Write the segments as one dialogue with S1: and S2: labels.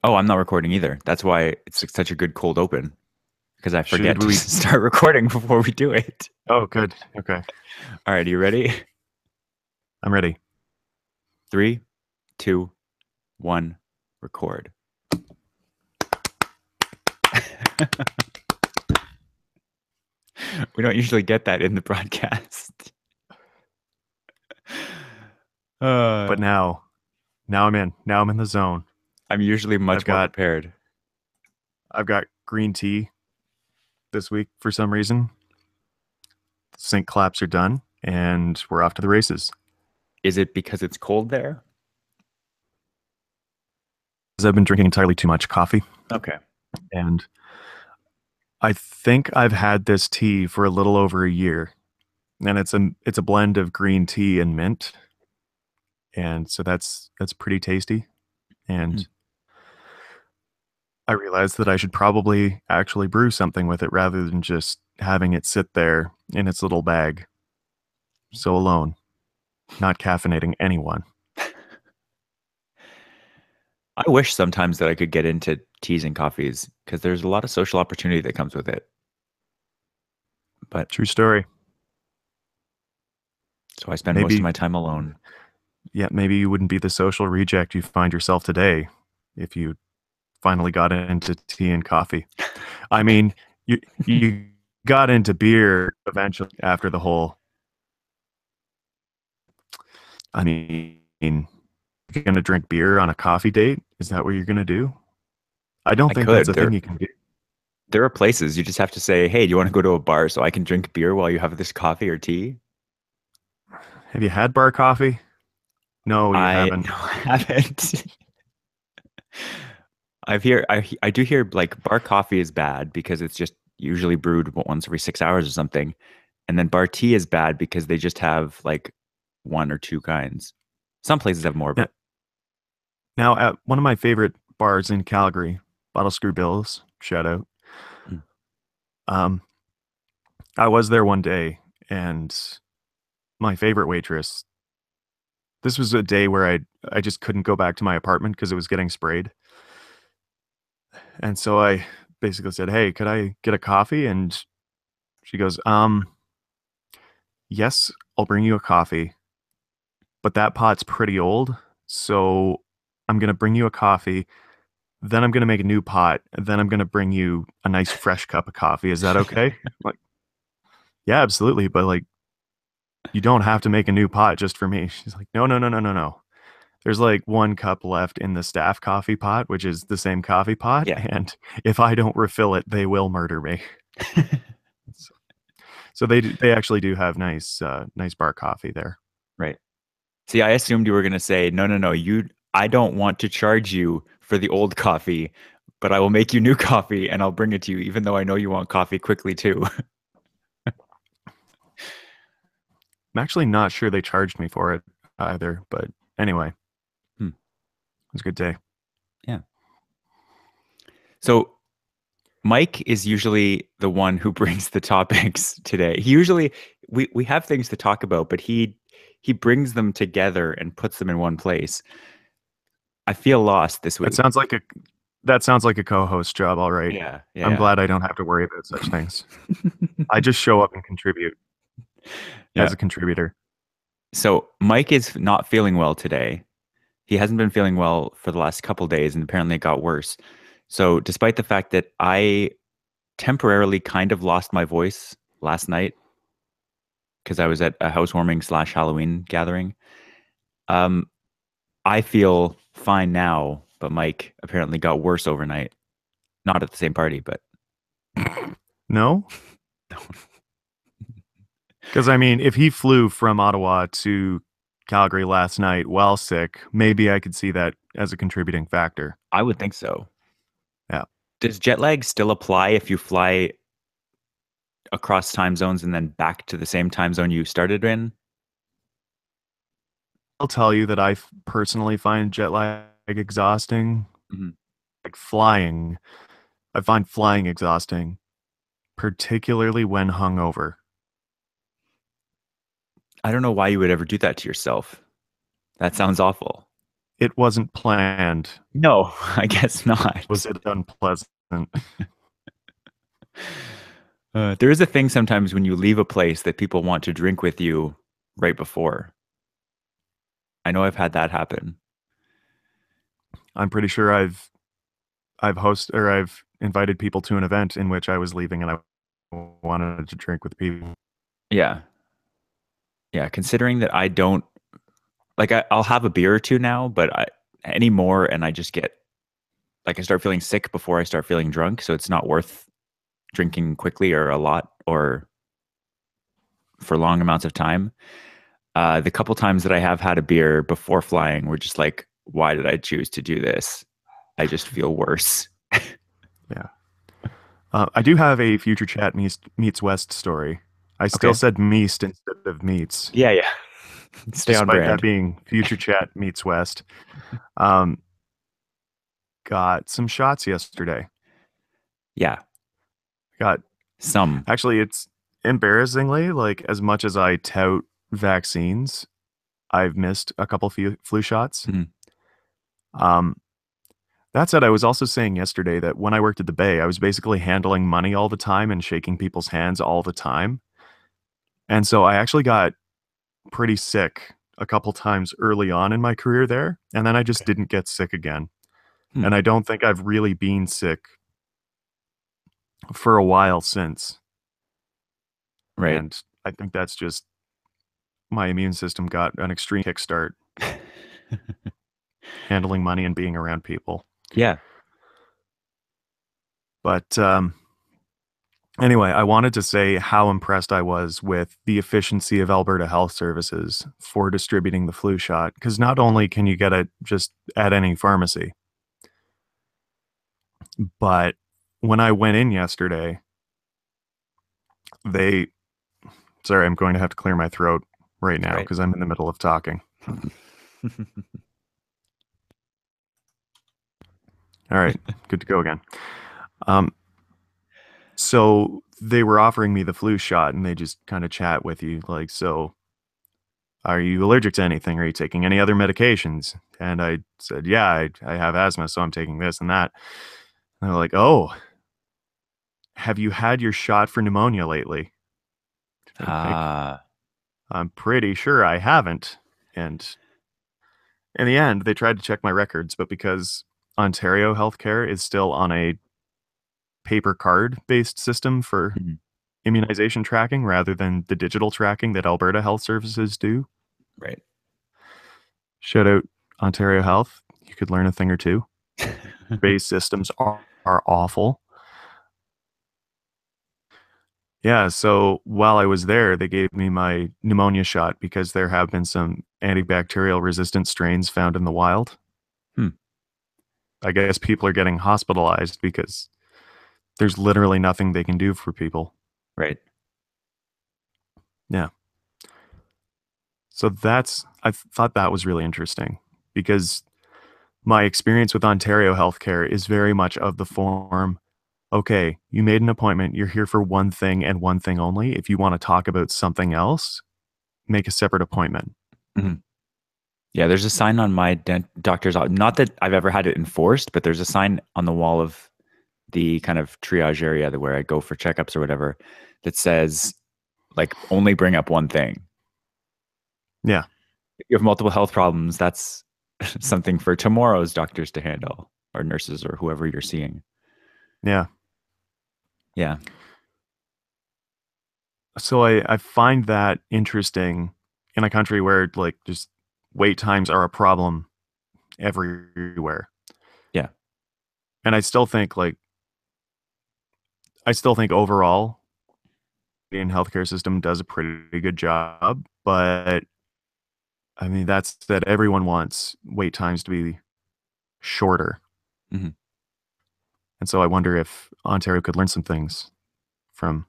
S1: Oh, I'm not recording either. That's why it's such a good cold open because I forget
S2: Should
S1: to
S2: we?
S1: start recording before we do it.
S2: Oh, good. Okay.
S1: All right, you ready?
S2: I'm ready.
S1: Three, two, one, record. We don't usually get that in the broadcast.
S2: But
S1: Uh,
S2: now I'm in. Now I'm in the zone.
S1: I'm usually
S2: I've
S1: much more
S2: got
S1: prepared.
S2: I've got green tea this week for some reason. Sync claps are done and we're off to the races.
S1: Is it because it's cold there?
S2: Because I've been drinking entirely too much coffee
S1: Okay.
S2: and I think I've had this tea for a little over a year. And it's a blend of green tea and mint. And so that's pretty tasty.
S1: Hmm.
S2: And I realized that I should probably actually brew something with it rather than just having it sit there in its little bag, so alone, not caffeinating anyone.
S1: I wish sometimes that I could get into teas and coffees because there's a lot of social opportunity that comes with it. But
S2: True story.
S1: so I spend most of
S2: Maybe,
S1: my time alone.
S2: yeah, maybe you wouldn't be the social reject you find yourself today if you finally got into tea and coffee. I mean, you got into beer eventually after the whole. I mean, you're gonna drink beer on a coffee date? Is that what you're gonna do? I don't
S1: I
S2: think that's
S1: could.
S2: a thing you can do.
S1: There are places you just have to say, "Hey, do you want to go to a bar so I can drink beer while you have this coffee or tea?"
S2: Have you had bar coffee? No, you
S1: I
S2: haven't.
S1: no, I haven't. I do hear like bar coffee is bad because it's just usually brewed once every 6 hours or something, and then bar tea is bad because they just have like one or two kinds. Some places have more,
S2: Now,
S1: but
S2: now, at one of my favorite bars in Calgary, Bottle Screw Bills, shout out.
S1: mm,
S2: Um, I was there one day, and my favorite waitress. This was a day where I just couldn't go back to my apartment because it was getting sprayed, and so I basically said, "Hey, could I get a coffee?" And she goes, yes, I'll bring you a coffee, but that pot's pretty old, so I'm gonna bring you a coffee. Then I'm gonna make a new pot, and then I'm gonna bring you a nice fresh cup of coffee. Is that okay? Like, yeah, absolutely. But like, you don't have to make a new pot just for me. She's like, no, no, no, no, no, no. There's like one cup left in the staff coffee pot, which is the same coffee pot.
S1: yeah,
S2: And if I don't refill it, they will murder me. So, so they actually do have nice bar coffee there.
S1: right. See, I assumed you were gonna say, "No, no, no, you. I don't want to charge you for the old coffee, but I will make you new coffee and I'll bring it to you, even though I know you want coffee quickly too."
S2: I'm actually not sure they charged me for it either, but anyway, it
S1: Hmm.
S2: was a good day.
S1: Yeah. So Mike is usually the one who brings the topics today. He usually we have things to talk about, but he brings them together and puts them in one place. I feel lost this
S2: That
S1: week.
S2: sounds like a that sounds like a co-host job, all right.
S1: Yeah,
S2: I'm
S1: yeah,
S2: glad I don't have to worry about such things.
S1: yeah.
S2: I just show up and contribute
S1: Yeah.
S2: as a contributor.
S1: So Mike is not feeling well today. He hasn't been feeling well for the last couple days, and apparently it got worse. So despite the fact that I temporarily kind of lost my voice last night because I was at a housewarming slash Halloween gathering, um, I feel fine now, but Mike apparently got worse overnight. Not at the same party, but
S2: No? Because I mean, if he flew from Ottawa to Calgary last night while sick, maybe I could see that as a contributing factor.
S1: I would think so.
S2: Yeah.
S1: Does jet lag still apply if you fly across time zones and then back to the same time zone you started in?
S2: I'll tell you that personally find jet lag exhausting.
S1: Mhm.
S2: Like flying, I find flying exhausting, particularly when hungover.
S1: I don't know why you would ever do that to yourself. That sounds awful.
S2: It wasn't planned.
S1: No, I guess
S2: Was
S1: not.
S2: it unpleasant?
S1: There is a thing sometimes when you leave a place that people want to drink with you right before. I know I've had that happen.
S2: I'm pretty sure I've invited people to an event in which I was leaving and I wanted to drink with people.
S1: Yeah. Yeah. Considering that I don't like, I'll have a beer or two now, but anymore, and I just get like, I start feeling sick before I start feeling drunk. So it's not worth drinking quickly or a lot or for long amounts of time. The couple times that I have had a beer before flying were just like, why did I choose to do this? I just feel worse.
S2: Yeah. I do have a future chat meets West story. I still
S1: Okay.
S2: said meest instead of meets,
S1: Yeah, yeah. Stay on
S2: despite that
S1: brand.
S2: being future chat meets West. Um, got some shots yesterday.
S1: Yeah.
S2: Got
S1: Some.
S2: Actually, it's embarrassingly like as much as I tout vaccines, I've missed a couple few flu shots.
S1: Mhm.
S2: Um, that said, I was also saying yesterday that when I worked at the Bay, I was basically handling money all the time and shaking people's hands all the time. And so I actually got pretty sick a couple times early on in my career there, and then I just
S1: Okay.
S2: didn't get sick again.
S1: Hmm.
S2: And I don't think I've really been sick for a while since.
S1: Right.
S2: And I think that's just my immune system got an extreme kickstart handling money and being around people.
S1: Yeah.
S2: But anyway, I wanted to say how impressed I was with the efficiency of Alberta Health Services for distributing the flu shot. Because not only can you get it just at any pharmacy, but when I went in yesterday, they, sorry, I'm going to have to clear my throat right
S1: All
S2: now
S1: right.
S2: because I'm in the middle of talking. All right, good to go again. Um, so they were offering me the flu shot and they just kind of chat with you like, so are you allergic to anything? Are you taking any other medications? And I said, yeah, I have asthma, so I'm taking this and that. And they're like, oh, have you had your shot for pneumonia lately? I'm like,
S1: Ah.
S2: I'm pretty sure I haven't. And in the end, they tried to check my records, but because Ontario healthcare is still on a paper card based system for
S1: Mhm.
S2: immunization tracking rather than the digital tracking that Alberta Health Services do,
S1: Right.
S2: shout out Ontario Health. You could learn a thing or two. Base systems are awful. Yeah, so while I was there, they gave me my pneumonia shot because there have been some antibacterial resistant strains found in the wild.
S1: Hmm.
S2: I guess people are getting hospitalized because there's literally nothing they can do for people.
S1: Right.
S2: Yeah. So I thought that was really interesting because my experience with Ontario healthcare is very much of the form, okay, you made an appointment, you're here for one thing and one thing only. If you want to talk about something else, make a separate appointment.
S1: Mhm. Yeah, there's a sign on my doctor's office. Not that I've ever had it enforced, but there's a sign on the wall of the kind of triage area where I go for checkups or whatever that says, like, only bring up one thing.
S2: Yeah.
S1: If you have multiple health problems, that's something for tomorrow's doctors to handle or nurses or whoever you're seeing.
S2: Yeah.
S1: Yeah.
S2: So I find that interesting in a country where like just wait times are a problem everywhere.
S1: Yeah.
S2: And I still think overall the Indian healthcare system does a pretty good job, but I mean that's that everyone wants wait times to be shorter.
S1: Hmm.
S2: And so I wonder if Ontario could learn some things from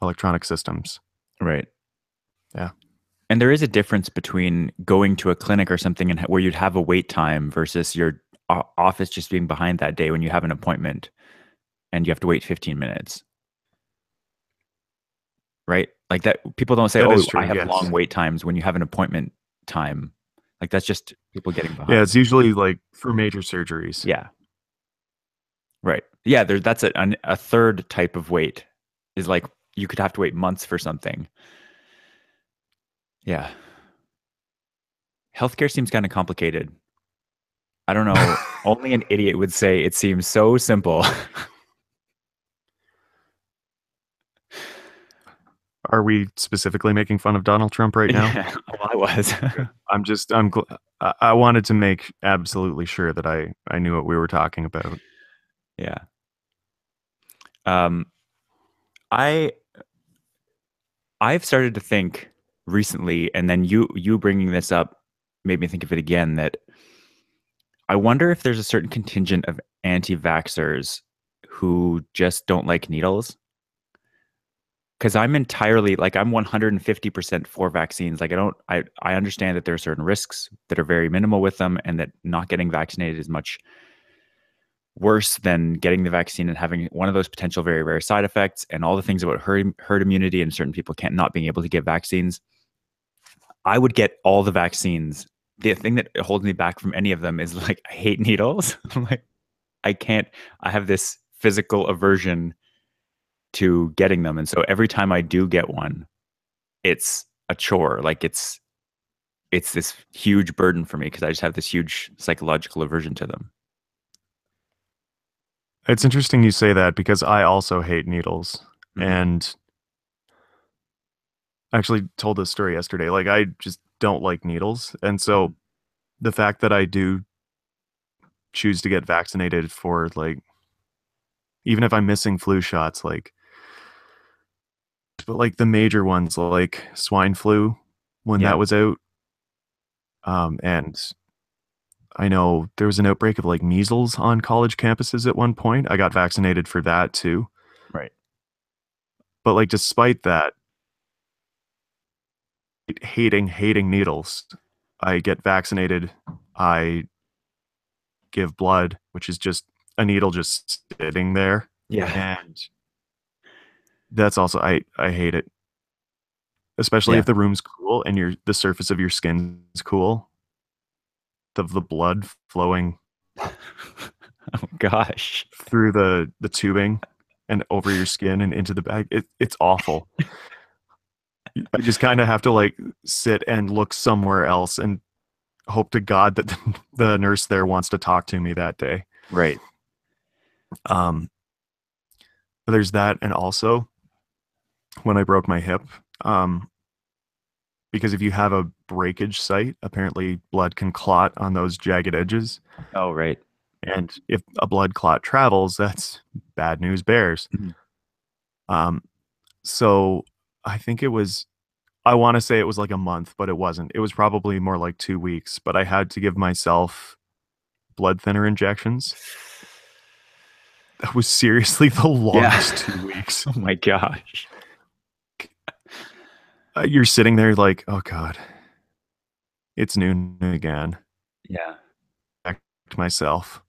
S2: electronic systems.
S1: Right.
S2: Yeah.
S1: And there is a difference between going to a clinic or something and where you'd have a wait time versus your office just being behind that day when you have an appointment and you have to wait 15 minutes, right? Like that, people don't say,
S2: That is
S1: "Oh, I
S2: true.
S1: have
S2: Yes.
S1: long wait times when you have an appointment time." Like that's just people getting
S2: Yeah,
S1: behind.
S2: it's usually like for major surgeries.
S1: Yeah, right. Yeah, that's a third type of wait is like you could have to wait months for something. Yeah. Healthcare seems kind of complicated. I don't know. Only an idiot would say it seems so simple.
S2: Are we specifically making fun of Donald Trump right now?
S1: Yeah, well, I was.
S2: Good. I wanted to make absolutely sure that I knew what we were talking about.
S1: Yeah. Um, I I've started to think recently, and then you bringing this up made me think of it again that I wonder if there's a certain contingent of anti-vaxxers who just don't like needles. Because I'm entirely like I'm 150% for vaccines. Like I understand that there are certain risks that are very minimal with them, and that not getting vaccinated is much worse than getting the vaccine and having one of those potential very rare side effects, and all the things about herd immunity and certain people can't not being able to get vaccines. I would get all the vaccines. The thing that holds me back from any of them is like I hate needles. I'm like I can't. I have this physical aversion to getting them, and so every time I do get one, it's a chore. Like it's this huge burden for me because I just have this huge psychological aversion to them.
S2: It's interesting you say that because I also hate needles.
S1: Hmm.
S2: And I actually told this story yesterday. Like I just don't like needles. And
S1: Hmm.
S2: so the fact that I do choose to get vaccinated for like even if I'm missing flu shots, like but like the major ones like swine flu when that
S1: Yeah,
S2: was out. And I know there was an outbreak of like measles on college campuses at one point. I got vaccinated for that too.
S1: right.
S2: But like despite that, hating needles, I get vaccinated. I give blood, which is just a needle just sitting there.
S1: Yeah,
S2: And that's also I hate it. Especially
S1: yeah.
S2: if the room's cool and the surface of your skin's cool. The blood flowing
S1: Oh gosh.
S2: through the tubing and over your skin and into the bag. It's awful. I just kind of have to like sit and look somewhere else and hope to God that the nurse there wants to talk to me that day.
S1: Right.
S2: Um, there's that, and also when I broke my hip, um, because if you have a breakage site, apparently blood can clot on those jagged edges,
S1: Oh, right.
S2: and if a blood clot travels, that's bad news bears.
S1: Mhm.
S2: Um, so I think it was I want to say it was like a month, but it wasn't. It was probably more like 2 weeks, but I had to give myself blood thinner injections. That was seriously the
S1: Yeah.
S2: longest 2 weeks.
S1: Oh my gosh.
S2: You're sitting there like, oh God, it's noon again.
S1: Yeah.
S2: Back to myself.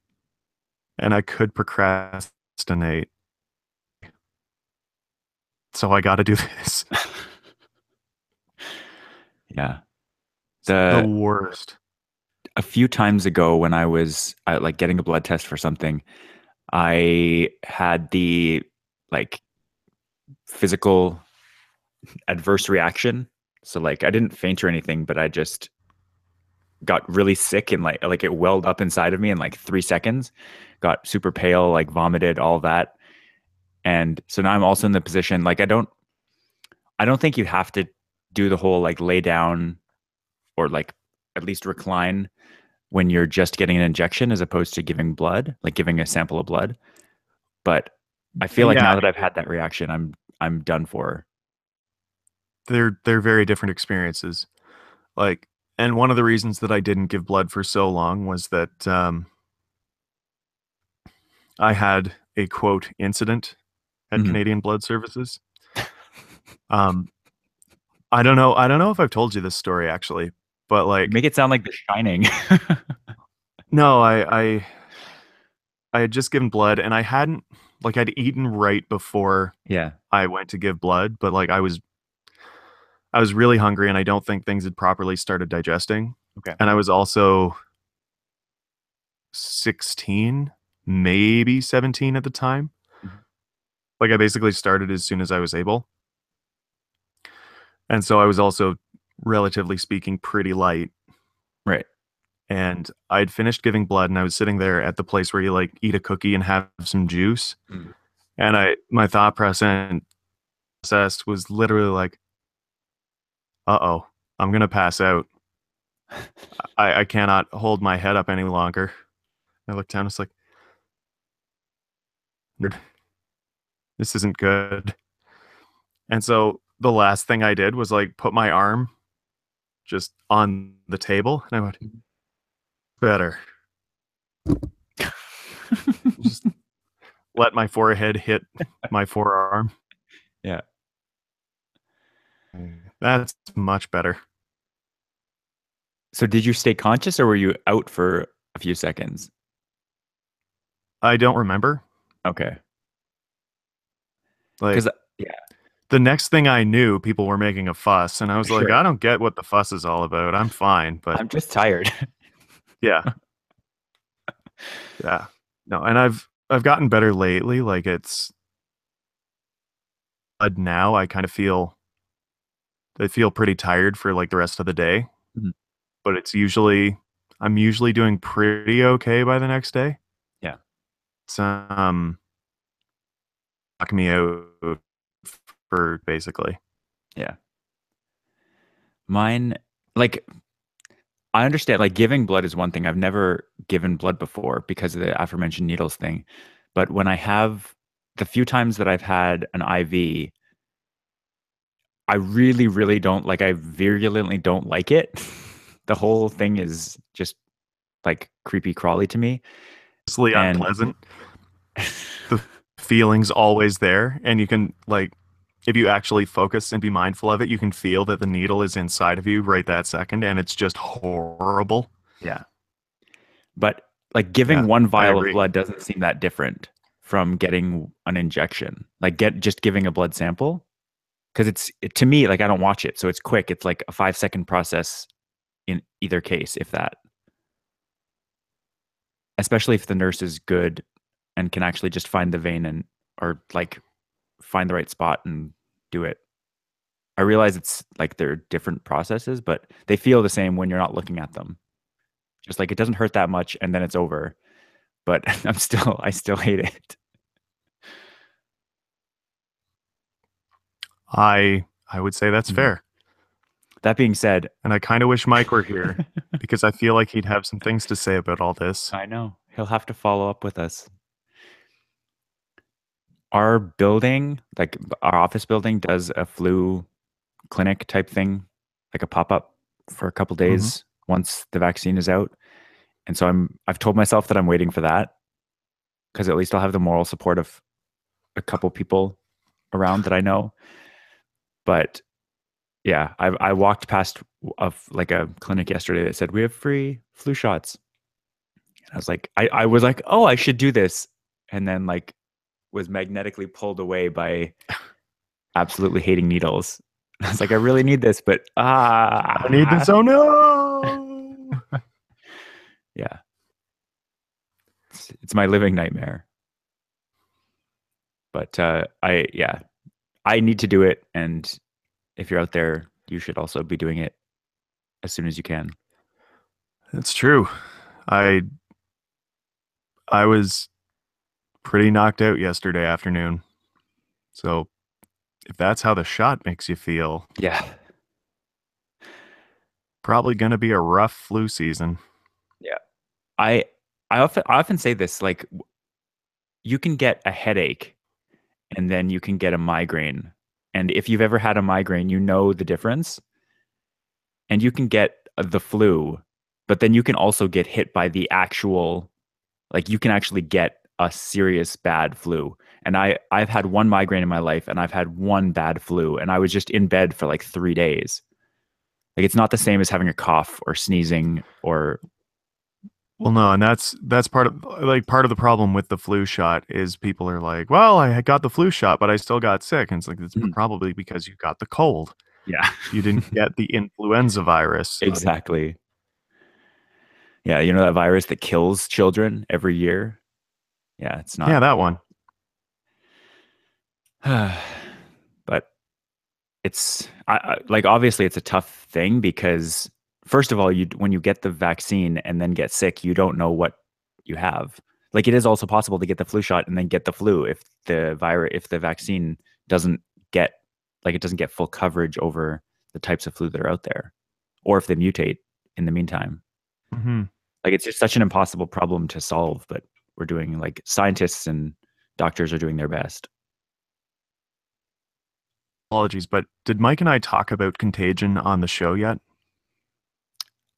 S2: And I could procrastinate. So I got to do this.
S1: Yeah.
S2: The
S1: The
S2: worst.
S1: A few times ago when I was like getting a blood test for something, I had the like physical adverse reaction. So like I didn't faint or anything, but I just got really sick and like it welled up inside of me in like 3 seconds. Got super pale, like vomited, all that. And so now I'm also in the position like I don't think you have to do the whole like lay down or like at least recline when you're just getting an injection as opposed to giving blood, like giving a sample of blood. But I feel like
S2: Yeah,
S1: now that I've had that reaction, I'm done for.
S2: they're very different experiences. Like, and one of the reasons that I didn't give blood for so long was that I had a quote incident at
S1: Mhm.
S2: Canadian Blood Services. Um, I don't know if I've told you this story actually, but
S1: You
S2: like,
S1: make it sound like The Shining.
S2: no, I had just given blood and I hadn't like I'd eaten right before
S1: Yeah.
S2: I went to give blood, but like I was really hungry and I don't think things had properly started digesting.
S1: Okay.
S2: And I was also 16, maybe 17 at the time.
S1: Mhm.
S2: Like I basically started as soon as I was able. And so I was also, relatively speaking, pretty light.
S1: Right.
S2: And I'd finished giving blood and I was sitting there at the place where you like eat a cookie and have some juice.
S1: Mm.
S2: And my thought process was literally like, uh-oh, I'm gonna pass out. I cannot hold my head up any longer. I looked down, it's like, this isn't good. And so the last thing I did was like put my arm just on the table and I went, better. Just let my forehead hit my forearm.
S1: Yeah.
S2: That's much better.
S1: So did you stay conscious or were you out for a few seconds?
S2: I don't remember.
S1: Okay.
S2: Like
S1: Because yeah,
S2: the next thing I knew, people were making a fuss, and I was like,
S1: sure.
S2: I don't get what the fuss is all about. I'm fine, but
S1: I'm just tired.
S2: yeah, yeah, no. And I've gotten better lately. Like it's now I kind of I feel pretty tired for like the rest of the day,
S1: Mhm.
S2: but I'm usually doing pretty okay by the next day.
S1: Yeah.
S2: It's knock me out for basically.
S1: Yeah. Mine, like, I understand, like, giving blood is one thing. I've never given blood before because of the aforementioned needles thing. But when I have the few times that I've had an IV, I really, really don't like, I virulently don't like it. The whole thing is just like creepy crawly to me.
S2: Mostly
S1: And
S2: unpleasant. The feeling's always there, and you can like if you actually focus and be mindful of it, you can feel that the needle is inside of you right that second, and it's just horrible.
S1: yeah, but like giving
S2: Yeah,
S1: one
S2: I
S1: vial of
S2: agree.
S1: blood doesn't seem that different from getting an injection. Like just giving a blood sample because to me, like I don't watch it, so it's quick. It's like a 5-second process in either case, if that. Especially if the nurse is good and can actually just find the vein and or like find the right spot and do it. I realize it's like they're different processes, but they feel the same when you're not looking at them. Just like it doesn't hurt that much and then it's over. But I still hate it.
S2: I would say that's
S1: Mhm.
S2: fair.
S1: That being said,
S2: And I kind of wish Mike were here because I feel like he'd have some things to say about all this.
S1: I know he'll have to follow up with us. Our building, like our office building, does a flu clinic type thing, like a pop up for a couple
S2: Hmm.
S1: days once the vaccine is out. And so I've told myself that I'm waiting for that because at least I'll have the moral support of a couple people around that I know. But yeah, I walked past of like a clinic yesterday that said we have free flu shots. And I was like, oh, I should do this, and then like was magnetically pulled away by absolutely hating needles. I was like, I really need this, but
S2: I need this. Oh no!
S1: yeah, it's my living nightmare. But I need to do it, and if you're out there, you should also be doing it as soon as you can.
S2: It's true. I I was pretty knocked out yesterday afternoon. So if that's how the shot makes you feel,
S1: Yeah,
S2: probably going to be a rough flu season.
S1: yeah. I I often say this like you can get a headache and then you can get a migraine. And if you've ever had a migraine, you know the difference. And you can get the flu, but then you can also get hit by the actual, like you can actually get a serious bad flu. And I've had one migraine in my life and I've had one bad flu and I was just in bed for like 3 days. Like it's not the same as having a cough or sneezing or
S2: Well, no, and that's part of the problem with the flu shot is people are like, "Well, I got the flu shot, but I still got sick." And it's like it's
S1: Mhm.
S2: probably because you got the cold.
S1: Yeah.
S2: You didn't get the influenza virus.
S1: Exactly. Yeah, you know that virus that kills children every year? Yeah, it's not.
S2: Yeah, that one.
S1: But like obviously it's a tough thing because first of all, you when you get the vaccine and then get sick, you don't know what you have. Like it is also possible to get the flu shot and then get the flu if the vaccine doesn't get it doesn't get full coverage over the types of flu that are out there, or if they mutate in the meantime.
S2: Hmm.
S1: Like it's just such an impossible problem to solve, but we're doing like scientists and doctors are doing their best.
S2: Apologies, but did Mike and I talk about contagion on the show yet?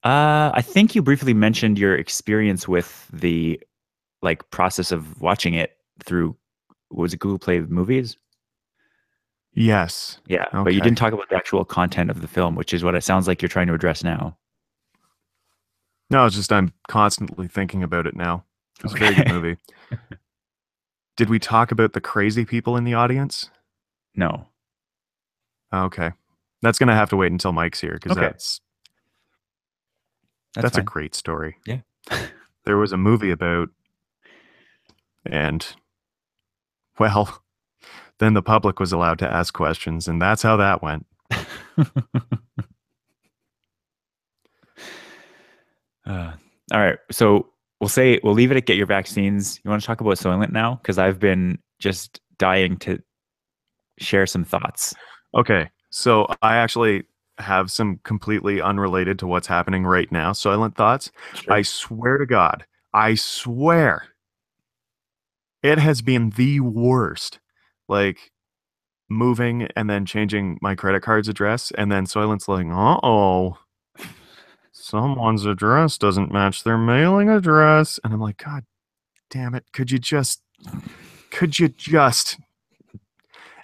S1: I think you briefly mentioned your experience with the like process of watching it through was it Google Play Movies?
S2: Yes.
S1: Yeah, but you
S2: Okay.
S1: didn't talk about the actual content of the film, which is what it sounds like you're trying to address now.
S2: No, it's just I'm constantly thinking about it now. It was a very good
S1: Okay.
S2: movie. Did we talk about the crazy people in the audience?
S1: No.
S2: Okay. That's gonna have to wait until Mike's here because
S1: Okay. That's
S2: that's a
S1: fine.
S2: great story.
S1: Yeah.
S2: There was a movie about, and well, then the public was allowed to ask questions, and that's how that went.
S1: Uh, all right. So we'll leave it at get your vaccines. You want to talk about Soylent now? Because I've been just dying to share some thoughts.
S2: Okay, so I actually have some completely unrelated to what's happening right now silent thoughts. I
S1: Sure.
S2: swear to God, I swear it has been the worst. Like moving and then changing my credit card's address, and then Soylent's like, uh-oh, someone's address doesn't match their mailing address. And I'm like, God damn it, could you just?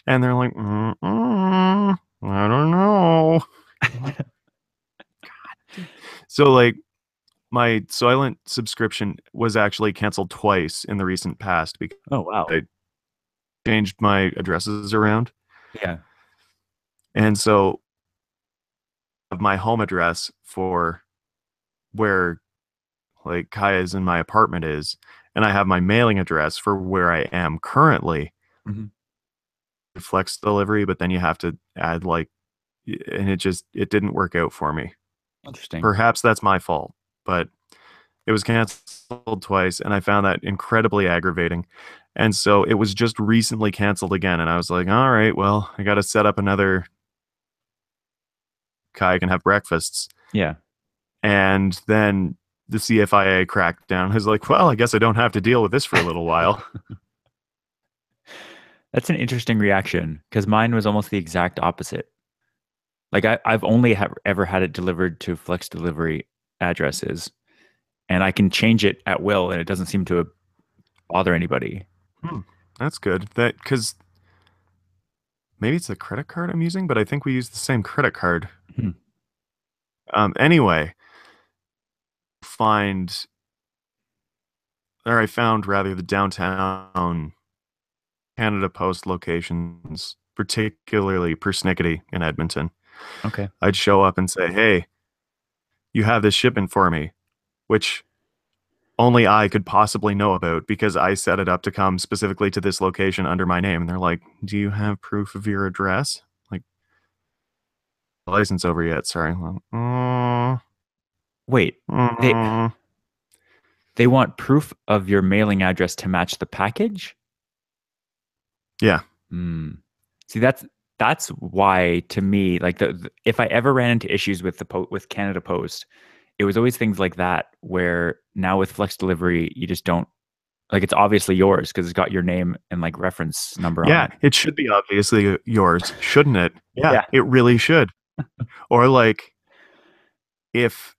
S2: And they're like, I don't know. I'm like, so like my Soylent subscription was actually canceled twice in the recent past because
S1: Oh wow.
S2: I changed my addresses around.
S1: Yeah.
S2: And so of my home address for where like Kaya's in my apartment is, and I have my mailing address for where I am currently.
S1: Mhm.
S2: Flex delivery, but then you have to add like, and it didn't work out for me.
S1: Interesting.
S2: Perhaps that's my fault, but it was canceled twice, and I found that incredibly aggravating. And so it was just recently canceled again, and I was like, all right, well, I got to set up another Kai can have breakfasts.
S1: Yeah.
S2: And then the CFIA cracked down. I was like, well, I guess I don't have to deal with this for a little while.
S1: That's an interesting reaction because mine was almost the exact opposite. Like I've only ever had it delivered to flex delivery addresses, and I can change it at will, and it doesn't seem to bother anybody.
S2: Hmm, that's good. That because maybe it's the credit card I'm using, but I think we use the same credit card.
S1: Hmm.
S2: Anyway, find or I found rather the downtown Canada Post locations, particularly Persnickety in Edmonton.
S1: Okay.
S2: I'd show up and say, "Hey, you have this shipment for me," which only I could possibly know about because I set it up to come specifically to this location under my name. And they're like, "Do you have proof of your address?" Like, license over yet? Sorry. Well,
S1: Wait, they
S2: mm.
S1: they want proof of your mailing address to match the package?
S2: Yeah.
S1: Hmm. See, that's why to me, like if I ever ran into issues with with Canada Post, it was always things like that where now with Flex Delivery, you just don't like it's obviously yours because it's got your name and like reference number on
S2: Yeah.
S1: it.
S2: It should be obviously yours, shouldn't it? Yeah,
S1: Yeah.
S2: it really should. Or like if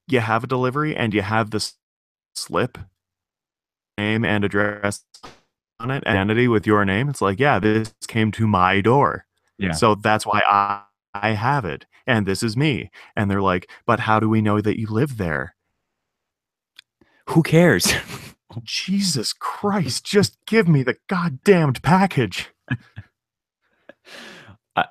S2: you have a delivery and you have the slip, name and address on it, identity with your name, it's like, yeah, this came to my door.
S1: Yeah.
S2: So that's why I have it. And this is me. And they're like, but how do we know that you live there?
S1: Who cares?
S2: Jesus Christ, just give me the goddamned package.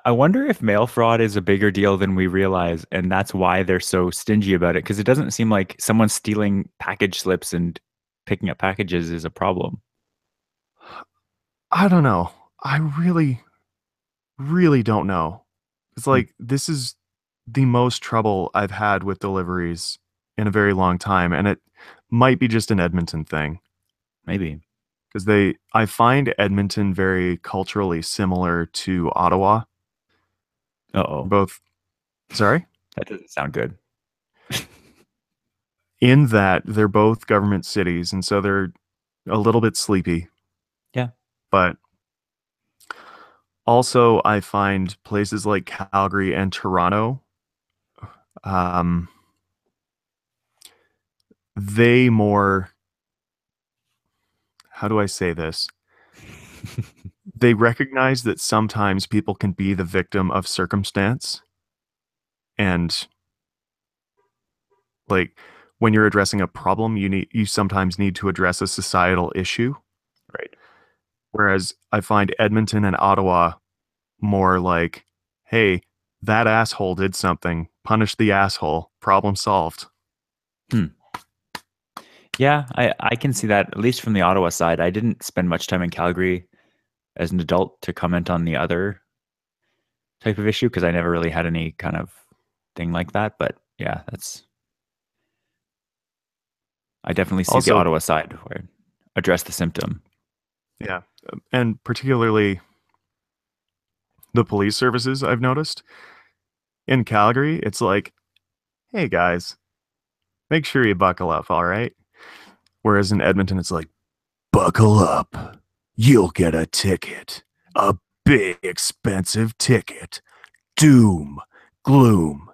S1: I wonder if mail fraud is a bigger deal than we realize, and that's why they're so stingy about it. Because it doesn't seem like someone stealing package slips and picking up packages is a problem.
S2: I don't know. I really, really don't know. It's
S1: Hmm,
S2: like this is the most trouble I've had with deliveries in a very long time, and it might be just an Edmonton thing
S1: maybe.
S2: because I find Edmonton very culturally similar to Ottawa.
S1: Uh-oh.
S2: Both, sorry,
S1: That doesn't sound good.
S2: in that they're both government cities, and so they're a little bit sleepy.
S1: Yeah.
S2: But also, I find places like Calgary and Toronto, um, they more, how do I say this? They recognize that sometimes people can be the victim of circumstance. And like when you're addressing a problem, you sometimes need to address a societal issue.
S1: Right.
S2: Whereas I find Edmonton and Ottawa more like, hey, that asshole did something. Punish the asshole. Problem solved.
S1: Hmm. Yeah, I can see that, at least from the Ottawa side. I didn't spend much time in Calgary as an adult to comment on the other type of issue because I never really had any kind of thing like that. But yeah, I definitely see the
S2: Also,
S1: Ottawa side where address the symptom.
S2: yeah, and particularly the police services I've noticed in Calgary, it's like, hey guys, make sure you buckle up, all right? Whereas in Edmonton, it's like, buckle up. You'll get a ticket. A big, expensive ticket. Doom. Gloom.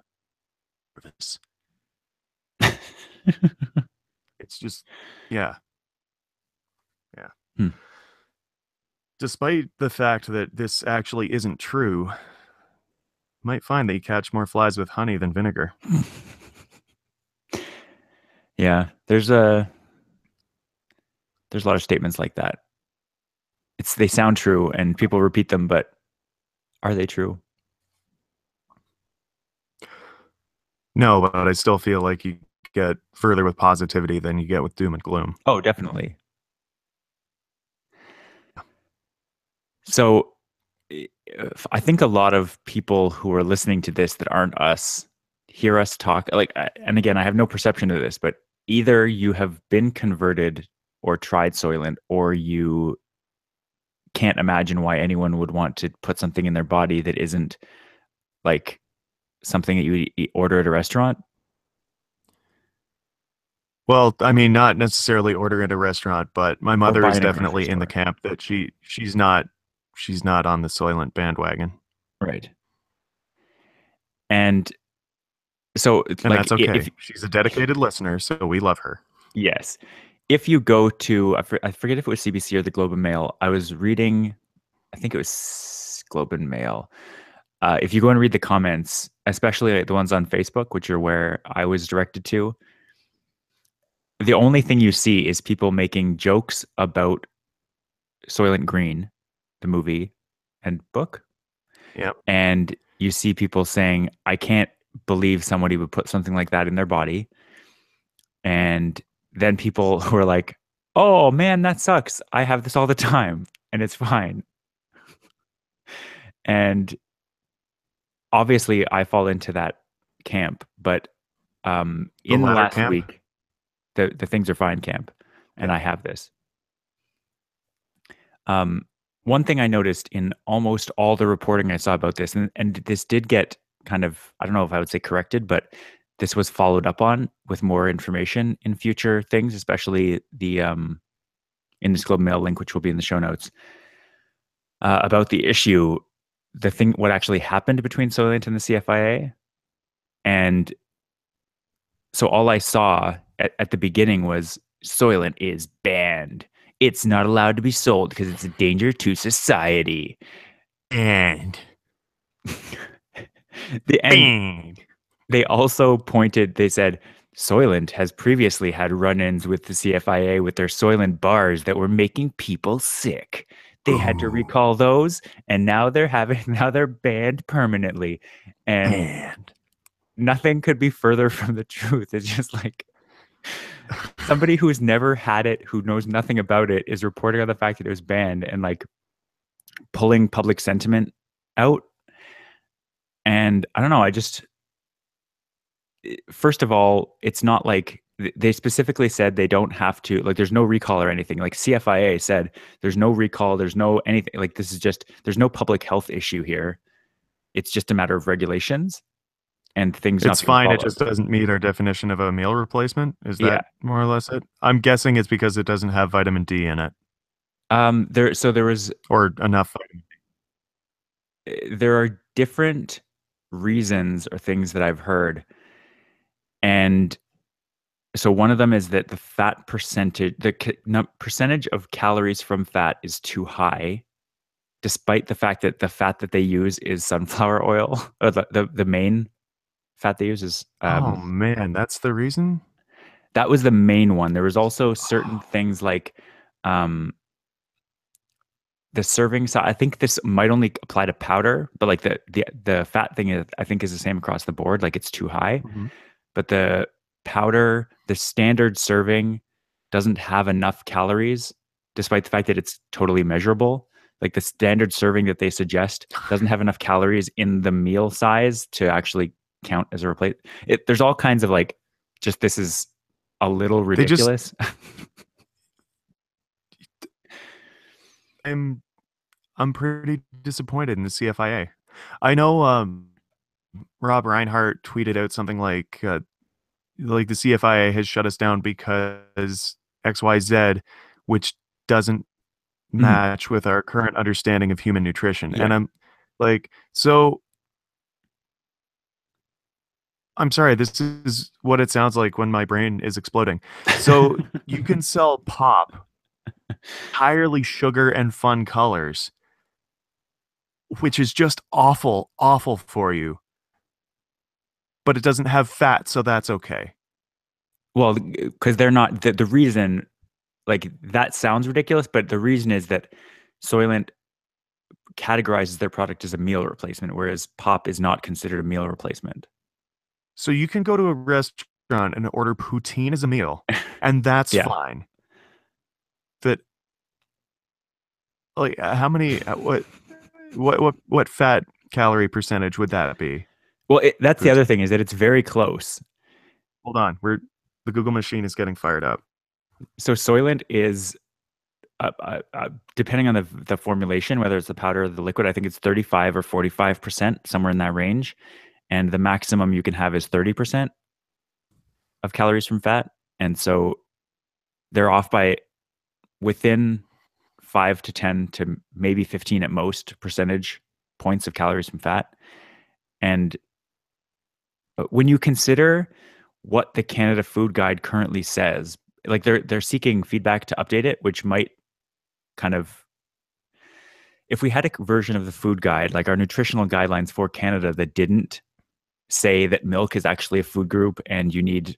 S2: It's just, yeah, yeah.
S1: Hmm.
S2: Despite the fact that this actually isn't true, you might find that you catch more flies with honey than vinegar.
S1: Yeah, there's a lot of statements like that. They sound true and people repeat them, but are they true?
S2: No, but I still feel like you get further with positivity than you get with doom and gloom.
S1: Oh, definitely. So I think a lot of people who are listening to this that aren't us hear us talk like, and again, I have no perception of this, but either you have been converted or tried Soylent, or you can't imagine why anyone would want to put something in their body that isn't like something that you would order at a restaurant
S2: Well, I mean, not necessarily order at a restaurant, but my
S1: or
S2: mother
S1: buy
S2: is
S1: in a grocery
S2: definitely in the
S1: store.
S2: camp that she's not on the Soylent bandwagon,
S1: Right. And so,
S2: and
S1: like,
S2: that's
S1: if
S2: okay. She's a dedicated listener, so we love her.
S1: yes, if you go to, I forget if it was CBC or the Globe and Mail, I was reading, I think it was Globe and Mail. If you go and read the comments, especially like the ones on Facebook, which are where I was directed to, the only thing you see is people making jokes about Soylent Green, the movie and book.
S2: Yep.
S1: And you see people saying, I can't believe somebody would put something like that in their body. And then people who are like, oh man, that sucks. I have this all the time and it's fine. And obviously, I fall into that camp. But
S2: The
S1: in the
S2: latter
S1: last
S2: camp.
S1: week, the things are fine camp, and
S2: Yeah.
S1: I have this. Um, one thing I noticed in almost all the reporting I saw about this, and this did get kind of, I don't know if I would say corrected, but this was followed up on with more information in future things, especially the in this Globe Mail link, which will be in the show notes, about the issue, the thing, what actually happened between Soylent and the CFIA. And so all I saw at the beginning was Soylent is banned. It's not allowed to be sold because it's a danger to society.
S2: And
S1: And
S2: bang.
S1: they also pointed, they said, Soylent has previously had run ins with the CFIA with their Soylent bars that were making people sick. they had to
S2: Ooh,
S1: recall those, and now they're having now they're banned permanently. And
S2: and
S1: nothing could be further from the truth. It's just like somebody who's never had it, who knows nothing about it, is reporting on the fact that it was banned and like pulling public sentiment out. And I don't know, I just first of all, it's not like they specifically said they don't have to, like, there's no recall or anything. Like CFIA said, there's no recall, there's no anything. Like, this is just, there's no public health issue here. It's just a matter of regulations and things not
S2: it's
S1: being
S2: fine. It
S1: followed.
S2: just doesn't meet our definition of a meal replacement. Is
S1: Yeah.
S2: that more or less it? I'm guessing it's because it doesn't have vitamin D in it
S1: So there was,
S2: or enough vitamin.
S1: there are different reasons or things that I've heard. And so one of them is that the fat percentage, percentage of calories from fat is too high, despite the fact that the fat that they use is sunflower oil. Or the main fat they use is
S2: Oh man, that's the reason?
S1: that was the main one. There was also certain things like um, the serving size. I think this might only apply to powder, but like the fat thing is, I think, is the same across the board. Like, it's too high.
S2: Mhm.
S1: But the powder, the standard serving doesn't have enough calories, despite the fact that it's totally measurable. Like, the standard serving that they suggest doesn't have enough calories in the meal size to actually count as a replace. There's all kinds of like, just this is a little
S2: They just
S1: ridiculous.
S2: I'm I'm pretty disappointed in the CFIA. I know Rob Reinhart tweeted out something like the CFIA has shut us down because XYZ, which doesn't
S1: Mhm.
S2: match with our current understanding of human nutrition.
S1: Yeah.
S2: And I'm like, so I'm sorry, this is what it sounds like when my brain is exploding. So you can sell pop, entirely sugar and fun colors, which is just awful, awful for you, but it doesn't have fat, so that's okay.
S1: Well, because they're not the reason, like, that sounds ridiculous, but the reason is that Soylent categorizes their product as a meal replacement, whereas pop is not considered a meal replacement.
S2: So you can go to a restaurant and order poutine as a meal, and that's
S1: Yeah.
S2: fine. That like how many what fat calorie percentage would that be?
S1: Well, that's the other
S2: Poutine.
S1: thing, is that it's very close.
S2: Hold on, the Google machine is getting fired up.
S1: So Soylent is depending on the formulation, whether it's the powder or the liquid, I think it's 35 or 45%, somewhere in that range. And the maximum you can have is 30% of calories from fat. And so they're off by within 5 to 10 to maybe 15 at most percentage points of calories from fat. And when you consider what the Canada Food Guide currently says, like, they're seeking feedback to update it, which might kind of, if we had a version of the food guide, like our nutritional guidelines for Canada, that didn't say that milk is actually a food group and you need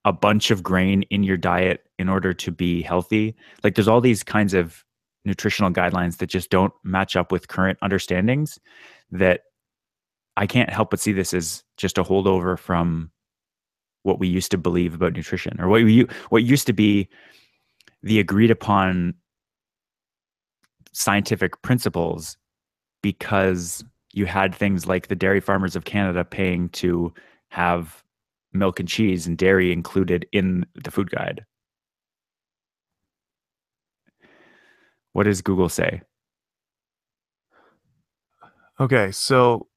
S1: a bunch of grain in your diet in order to be healthy. Like, there's all these kinds of nutritional guidelines that just don't match up with current understandings, that I can't help but see this as just a holdover from what we used to believe about nutrition, or what used to be the agreed upon scientific principles, because you had things like the Dairy Farmers of Canada paying to have milk and cheese and dairy included in the food guide. What does Google say?
S2: Okay, so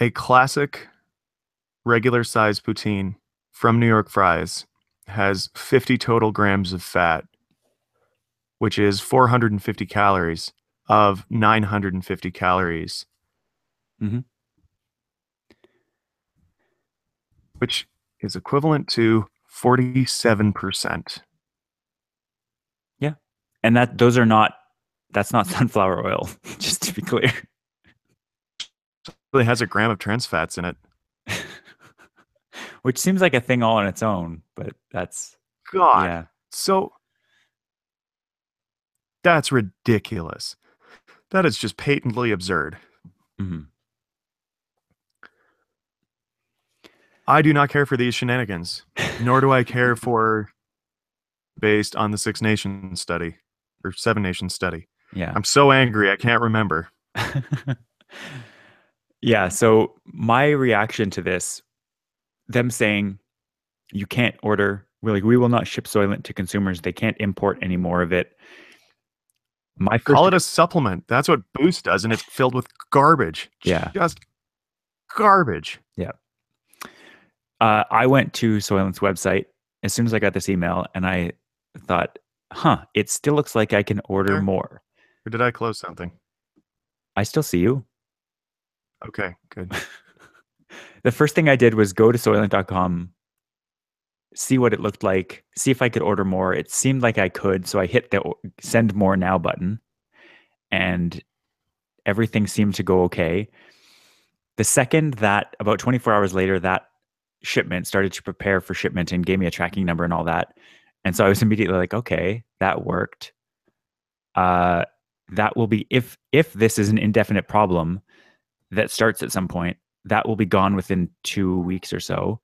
S2: a classic regular size poutine from New York Fries has 50 total grams of fat, which is 450 calories of 950 calories,
S1: Hmm.
S2: which is equivalent to 47%.
S1: Yeah. And those are not, that's not sunflower oil, just to be clear.
S2: It has a gram of trans fats in it.
S1: Which seems like a thing all on its own, but that's,
S2: God.
S1: yeah.
S2: So That's ridiculous. That is just patently absurd.
S1: Mhm.
S2: I do not care for these shenanigans, nor do I care for based on the Six Nations study or Seven Nations study.
S1: Yeah.
S2: I'm so angry I can't remember.
S1: Yeah. So my reaction to this, them saying you can't order, we're like, we will not ship Soylent to consumers. They can't import any more of it. My
S2: Call
S1: first,
S2: it a supplement. That's what Boost does, and it's filled with garbage.
S1: yeah,
S2: Just garbage.
S1: yeah. I went to Soylent's website as soon as I got this email and I thought, huh, it still looks like I can order
S2: There?
S1: more.
S2: Or did I close something?
S1: I still see you.
S2: Okay, good.
S1: The first thing I did was go to Soylent.com, see what it looked like, see if I could order more. It seemed like I could. So I hit the send more now button and everything seemed to go okay. The second that, about 24 hours later, that shipment started to prepare for shipment and gave me a tracking number and all that. And so I was immediately like, okay, that worked. Uh, that will be, if this is an indefinite problem that starts at some point, that will be gone within 2 weeks or so.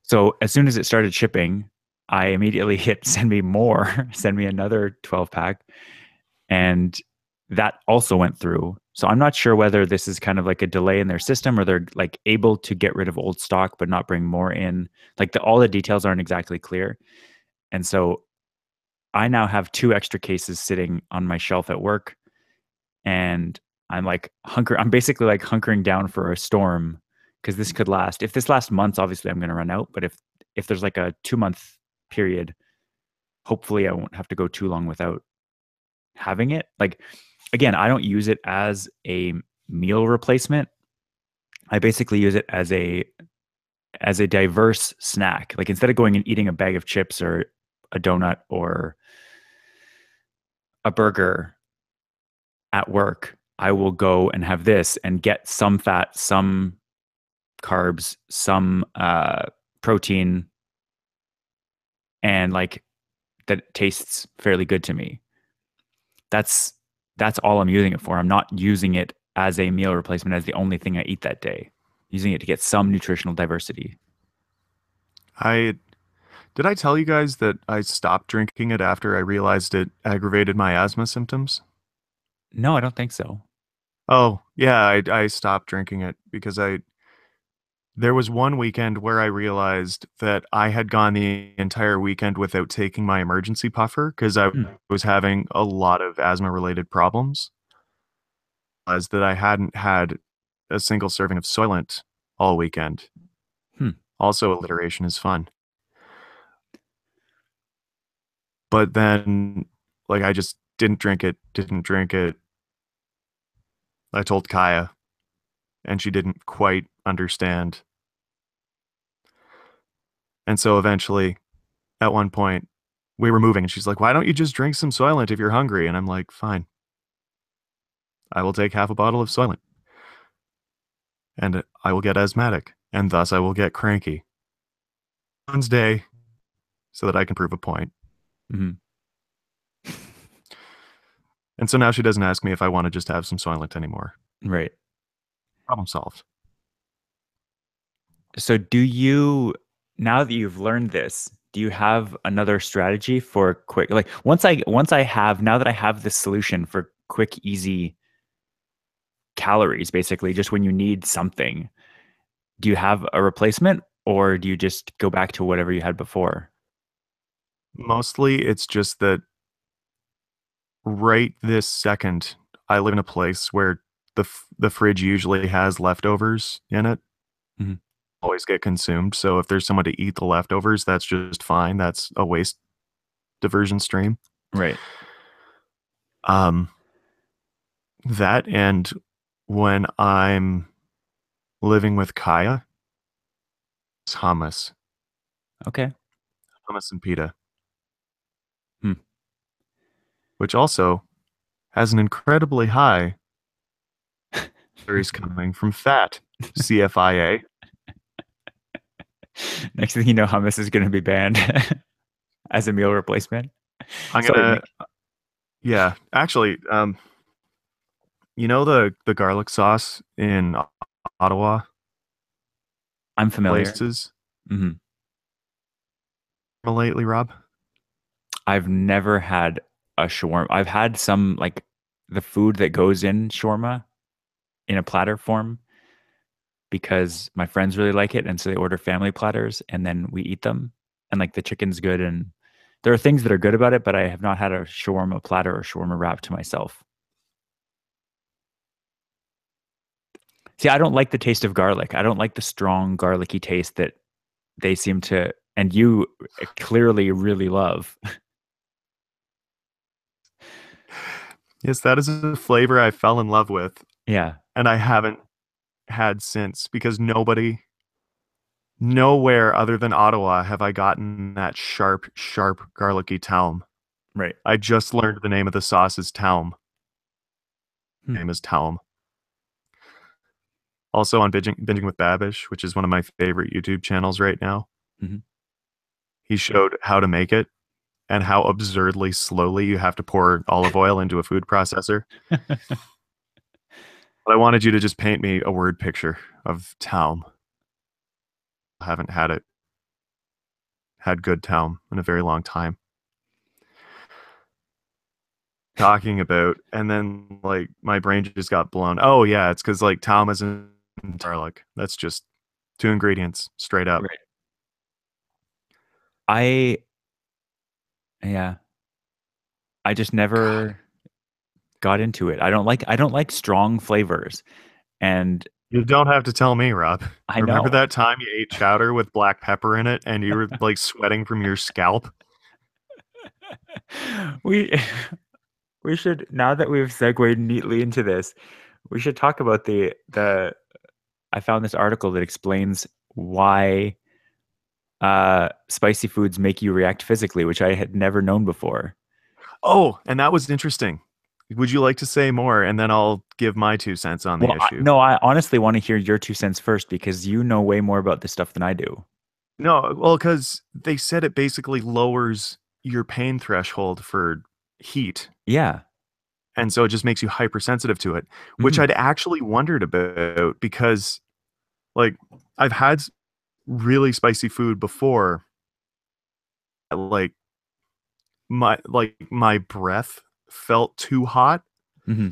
S1: So as soon as it started shipping, I immediately hit send me more, send me another 12 pack. And that also went through. So I'm not sure whether this is kind of like a delay in their system or they're like able to get rid of old stock but not bring more in. Like all the details aren't exactly clear. And so I now have two extra cases sitting on my shelf at work and I'm basically like hunkering down for a storm because this could last. If this lasts months, obviously I'm going to run out, but if there's like a 2 month period, hopefully I won't have to go too long without having it. Like again, I don't use it as a meal replacement. I basically use it as a diverse snack. Like instead of going and eating a bag of chips or a donut or a burger at work, I will go and have this and get some fat, some carbs, some protein, and like that tastes fairly good to me. That's that's all I'm using it for. I'm not using it as a meal replacement as the only thing I eat that day. Using it to get some nutritional diversity.
S2: I did I tell you guys that I stopped drinking it after I realized it aggravated my asthma symptoms?
S1: No, I don't think so.
S2: Oh, yeah, I stopped drinking it because I there was one weekend where I realized that I had gone the entire weekend without taking my emergency puffer because I
S1: Hmm.
S2: was having a lot of asthma related problems. As that I hadn't had a single serving of Soylent all weekend.
S1: Hmm.
S2: Also, alliteration is fun. But then, like, I just didn't drink it. I told Kaya, and she didn't quite understand. And so eventually, at one point, we were moving, and she's like, "Why don't you just drink some Soylent if you're hungry?" And I'm like, "Fine, I will take half a bottle of Soylent, and I will get asthmatic, and thus I will get cranky. Wednesday, so that I can prove a point."
S1: Hmm.
S2: And so now she doesn't ask me if I want to just have some Soylent anymore.
S1: Right.
S2: Problem solved.
S1: So do you, now that you've learned this, do you have another strategy for quick, like once I have, now that I have this solution for quick, easy calories, basically just when you need something, do you have a replacement or do you just go back to whatever you had before?
S2: Mostly it's just that right this second, I live in a place where the fridge usually has leftovers in it.
S1: Mhm.
S2: Always get consumed. So if there's someone to eat the leftovers, that's just fine. That's a waste diversion stream.
S1: Right.
S2: Um, that and when I'm living with Kaya, it's
S1: Okay.
S2: hummus and pita,
S1: Hmm.
S2: which also has an incredibly high calories coming from fat. CFIA.
S1: Next thing you know, hummus is going to be banned as a meal replacement.
S2: I'm
S1: Sorry,
S2: gonna
S1: Nick.
S2: Yeah, actually, you know the garlic sauce in Ottawa
S1: I'm familiar.
S2: places
S1: Hmm.
S2: lately, Rob?
S1: I've never had a shawarma. I've had some like the food that goes in shawarma in a platter form because my friends really like it, and so they order family platters, and then we eat them. And like the chicken's good, and there are things that are good about it, but I have not had a shawarma platter or shawarma wrap to myself. See, I don't like the taste of garlic. I don't like the strong garlicky taste that they seem to, and you clearly really love.
S2: Yes, that is a flavor I fell in love with,
S1: Yeah,
S2: and I haven't had since because nowhere other than Ottawa have I gotten that sharp, sharp, garlicky talm.
S1: right.
S2: I just learned the name of the sauce is talm.
S1: Hmm.
S2: Name is talm. Also on Binging with Babish, which is one of my favorite YouTube channels right now.
S1: Mhm.
S2: He showed how to make it and how absurdly slowly you have to pour olive oil into a food processor. But I wanted you to just paint me a word picture of talm. I haven't had good talm in a very long time. Talking about, and then like my brain just got blown. Oh yeah, it's because like talm isn't garlic. That's just two ingredients straight up.
S1: Right. I yeah, I just
S2: God,
S1: never got into it. I don't like strong flavors. And
S2: you don't have to tell me, Rob.
S1: I
S2: Remember
S1: know.
S2: that time you ate chowder with black pepper in it and you were like sweating from your scalp?
S1: We we should, now that we've segued neatly into this, we should talk about the I found this article that explains why spicy foods make you react physically, which I had never known before.
S2: Oh, and that was interesting. Would you like to say more? And then I'll give my 2 cents on the
S1: Well,
S2: issue.
S1: no, I honestly want to hear your 2 cents first because you know way more about this stuff than I do.
S2: No, well, because they said it basically lowers your pain threshold for heat.
S1: Yeah.
S2: And so it just makes you hypersensitive to it, which
S1: Hmm.
S2: I'd actually wondered about because, like, I've had really spicy food before. Like, my breath felt too hot,
S1: Hmm.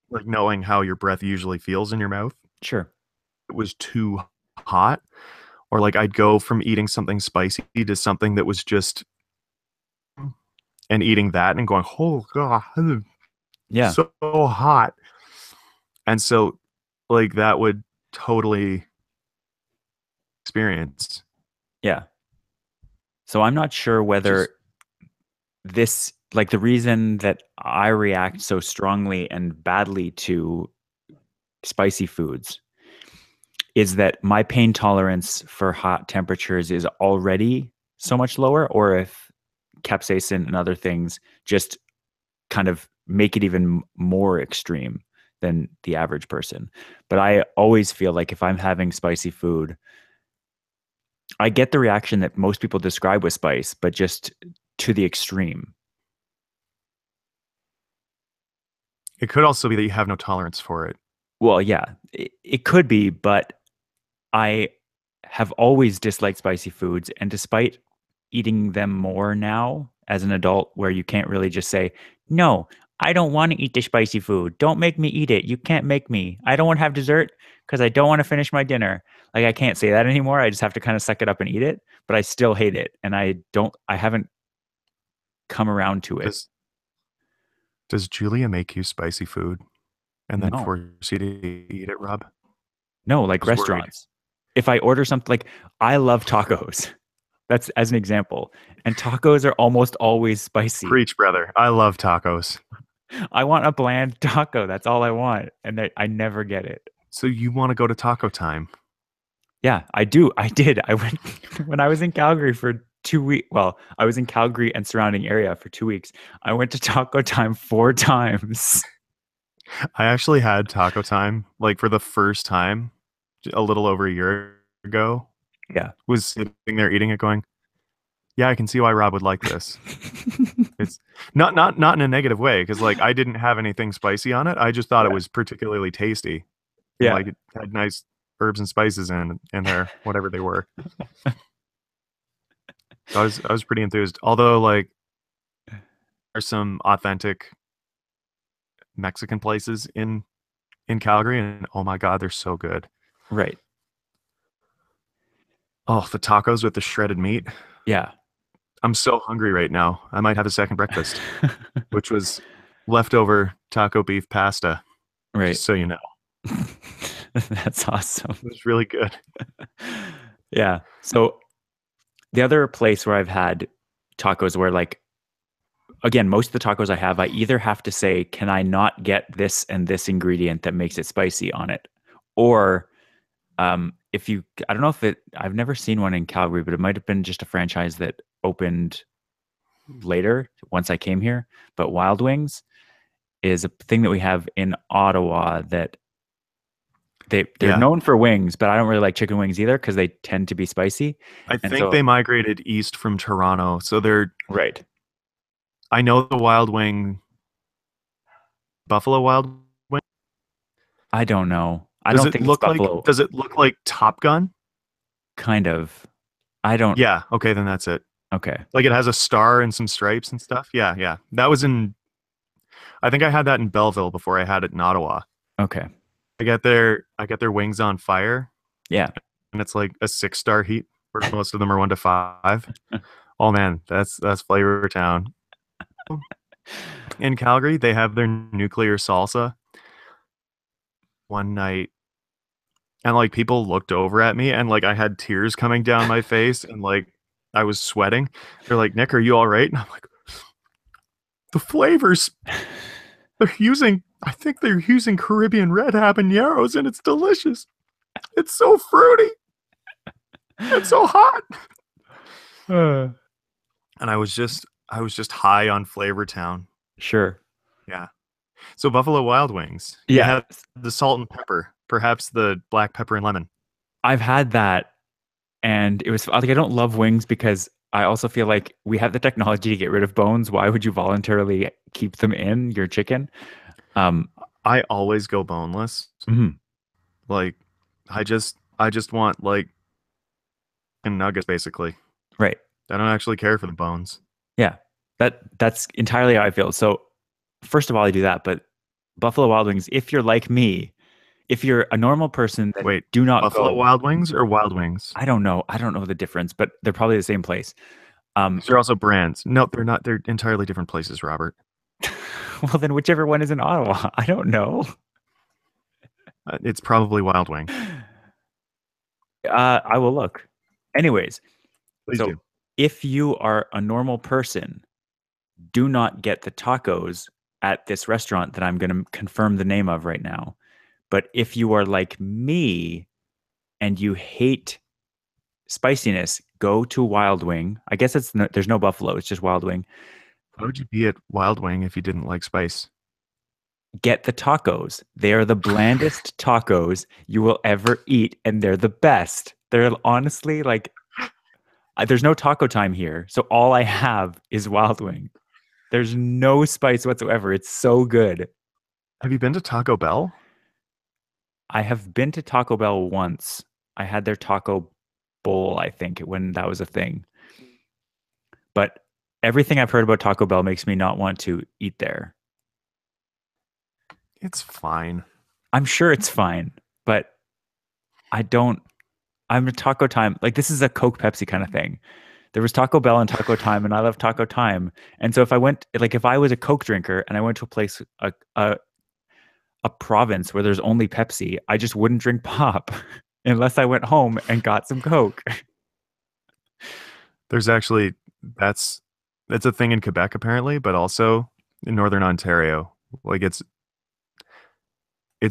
S2: like knowing how your breath usually feels in your mouth.
S1: Sure.
S2: It was too hot. Or like I'd go from eating something spicy to something that was just and eating that and going, oh god,
S1: Yeah.
S2: so hot. And so like that would totally experience,
S1: Yeah. So I'm not sure
S2: which is
S1: whether this, like the reason that I react so strongly and badly to spicy foods is that my pain tolerance for hot temperatures is already so much lower, or if capsaicin and other things just kind of make it even more extreme than the average person. But I always feel like if I'm having spicy food, I get the reaction that most people describe with spice, but just to the extreme.
S2: it could also be that you have no tolerance for it.
S1: Well, yeah, it could be, but I have always disliked spicy foods. And despite eating them more now as an adult, where you can't really just say, no, I don't want to eat the spicy food. Don't make me eat it. You can't make me. I don't want to have dessert because I don't want to finish my dinner. Like, I can't say that anymore. I just have to kind of suck it up and eat it, but I still hate it. And I haven't come around to it.
S2: Does does Julia make you spicy food and then
S1: No,
S2: force you to eat it, Rob? I
S1: no, like
S2: was worried.
S1: restaurants. If I order something, like I love tacos. That's as an example. And tacos are almost always spicy.
S2: Preach, brother. I love tacos.
S1: I want a bland taco. That's all I want. And I never get it.
S2: So you want to go to Taco Time?
S1: Yeah, I do. I did. I went when I was in Calgary for 2 weeks. Well, I was in Calgary and surrounding area for 2 weeks. I went to Taco Time 4 times.
S2: I actually had Taco Time like for the first time a little over a year ago.
S1: Yeah.
S2: Was sitting there eating it going, yeah, I can see why Rob would like this. It's not in a negative way because like I didn't have anything spicy on it. I just thought it
S1: Yeah.
S2: was particularly tasty and
S1: Yeah.
S2: like it had nice herbs and spices in there, whatever they were. So I was pretty enthused. Although like there's some authentic Mexican places in Calgary, and oh my God, they're so good.
S1: Right.
S2: Oh, the tacos with the shredded meat.
S1: Yeah.
S2: I'm so hungry right now. I might have a second breakfast, which was leftover taco beef pasta,
S1: Right.
S2: just so you know.
S1: That's awesome.
S2: It was really good.
S1: Yeah. So the other place where I've had tacos where like again, most of the tacos I have, I either have to say, can I not get this and this ingredient that makes it spicy on it? Or if you, I don't know if it, I've never seen one in Calgary, but it might have been just a franchise that opened later once I came here. But Wild Wings is a thing that we have in Ottawa that they're
S2: Yeah.
S1: known for wings, but I don't really like chicken wings either because they tend to be spicy.
S2: I
S1: And
S2: think
S1: so,
S2: they migrated east from Toronto. So
S1: right.
S2: I know the Wild Wing, Buffalo Wild Wing.
S1: I don't know. I don't think it's Buffalo,
S2: Does it look like Top Gun?
S1: kind of. I don't,
S2: Yeah. Okay. Then that's it.
S1: okay.
S2: Like it has a star and some stripes and stuff. Yeah. Yeah. I think I had that in Belleville before I had it in Ottawa.
S1: Okay.
S2: I get their wings on fire
S1: Yeah.
S2: and it's like a 6-star heat where most of them are 1 to 5. Oh man, that's Flavor Town. In Calgary, they have their nuclear salsa one night and like people looked over at me and like I had tears coming down my face and like I was sweating. They're like, "Nick, are you all right?" And I'm like, "The flavors I think they're using Caribbean red habaneros and it's delicious. It's so fruity. It's so hot."
S1: Uh,
S2: And I was just high on Flavor Town.
S1: sure.
S2: Yeah. So Buffalo Wild Wings. You
S1: Yeah.
S2: had the salt and pepper, perhaps the black pepper and lemon.
S1: I've had that and it was like I don't love wings because I also feel like we have the technology to get rid of bones. Why would you voluntarily keep them in your chicken? Um,
S2: I always go boneless.
S1: mhm,
S2: Like I just want like nuggets basically.
S1: right.
S2: I don't actually care for the bones.
S1: Yeah. That's entirely how I feel. So first of all, I do that, but Buffalo Wild Wings, if you're like me, if you're a normal person that
S2: Wait,
S1: do not
S2: Buffalo
S1: go,
S2: Wild Wings or Wild Wings?
S1: I don't know. I don't know the difference, but they're probably the same place. Um,
S2: These are also brands. No, they're not. They're entirely different places, Robert.
S1: well, then whichever one is in Ottawa, I don't know.
S2: It's probably Wild Wing.
S1: I will look. Anyways,
S2: Please
S1: so
S2: do.
S1: if you are a normal person, do not get the tacos at this restaurant that I'm going to confirm the name of right now. But if you are like me and you hate spiciness, go to Wild Wing. I guess there's no buffalo, it's just Wild Wing.
S2: Why would you be at Wild Wing if you didn't like spice?
S1: Get the tacos. They are the blandest tacos you will ever eat, and they're the best. They're honestly like, there's no taco time here. So all I have is Wild Wing. There's no spice whatsoever. It's so good.
S2: Have you been to Taco Bell?
S1: I have been to Taco Bell once. I had their taco bowl, I think, when that was a thing. But everything I've heard about Taco Bell makes me not want to eat there.
S2: It's fine.
S1: I'm sure it's fine, but I don't. I'm a Taco Time. Like this is a Coke Pepsi kind of thing. There was Taco Bell and Taco Time, and I love Taco Time. And so if I went, like, if I was a Coke drinker and I went to a place, a province where there's only Pepsi, I just wouldn't drink pop unless I went home and got some Coke.
S2: There's actually that's that's a thing in Quebec apparently, but also in Northern Ontario. Like it's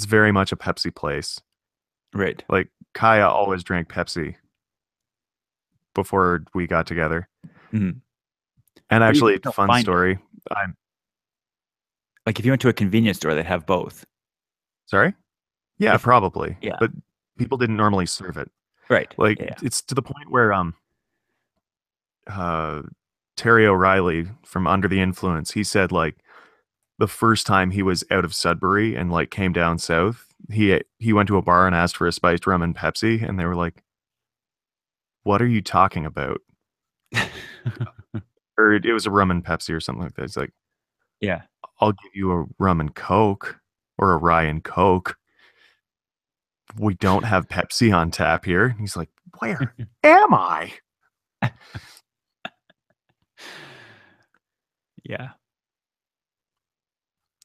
S2: very much a Pepsi place.
S1: Right.
S2: Like Kaya always drank Pepsi before we got together.
S1: Mhm.
S2: And
S1: But you can
S2: actually,
S1: still
S2: fun
S1: find it.
S2: story. I'm
S1: Like if you went to a convenience store, they'd have both.
S2: sorry. Yeah,
S1: If
S2: probably.
S1: yeah,
S2: But people didn't normally serve it.
S1: right.
S2: Like
S1: Yeah.
S2: it's to the point where uh Terry O'Reilly from Under the Influence, he said like the first time he was out of Sudbury and like came down south, he went to a bar and asked for a spiced rum and Pepsi, and they were like, "What are you talking about?" Or it was a rum and Pepsi or something like that. It's like,
S1: Yeah.
S2: "I'll give you a rum and Coke or a rye and Coke. We don't have Pepsi on tap here." And he's like, "Where am I?"
S1: Yeah.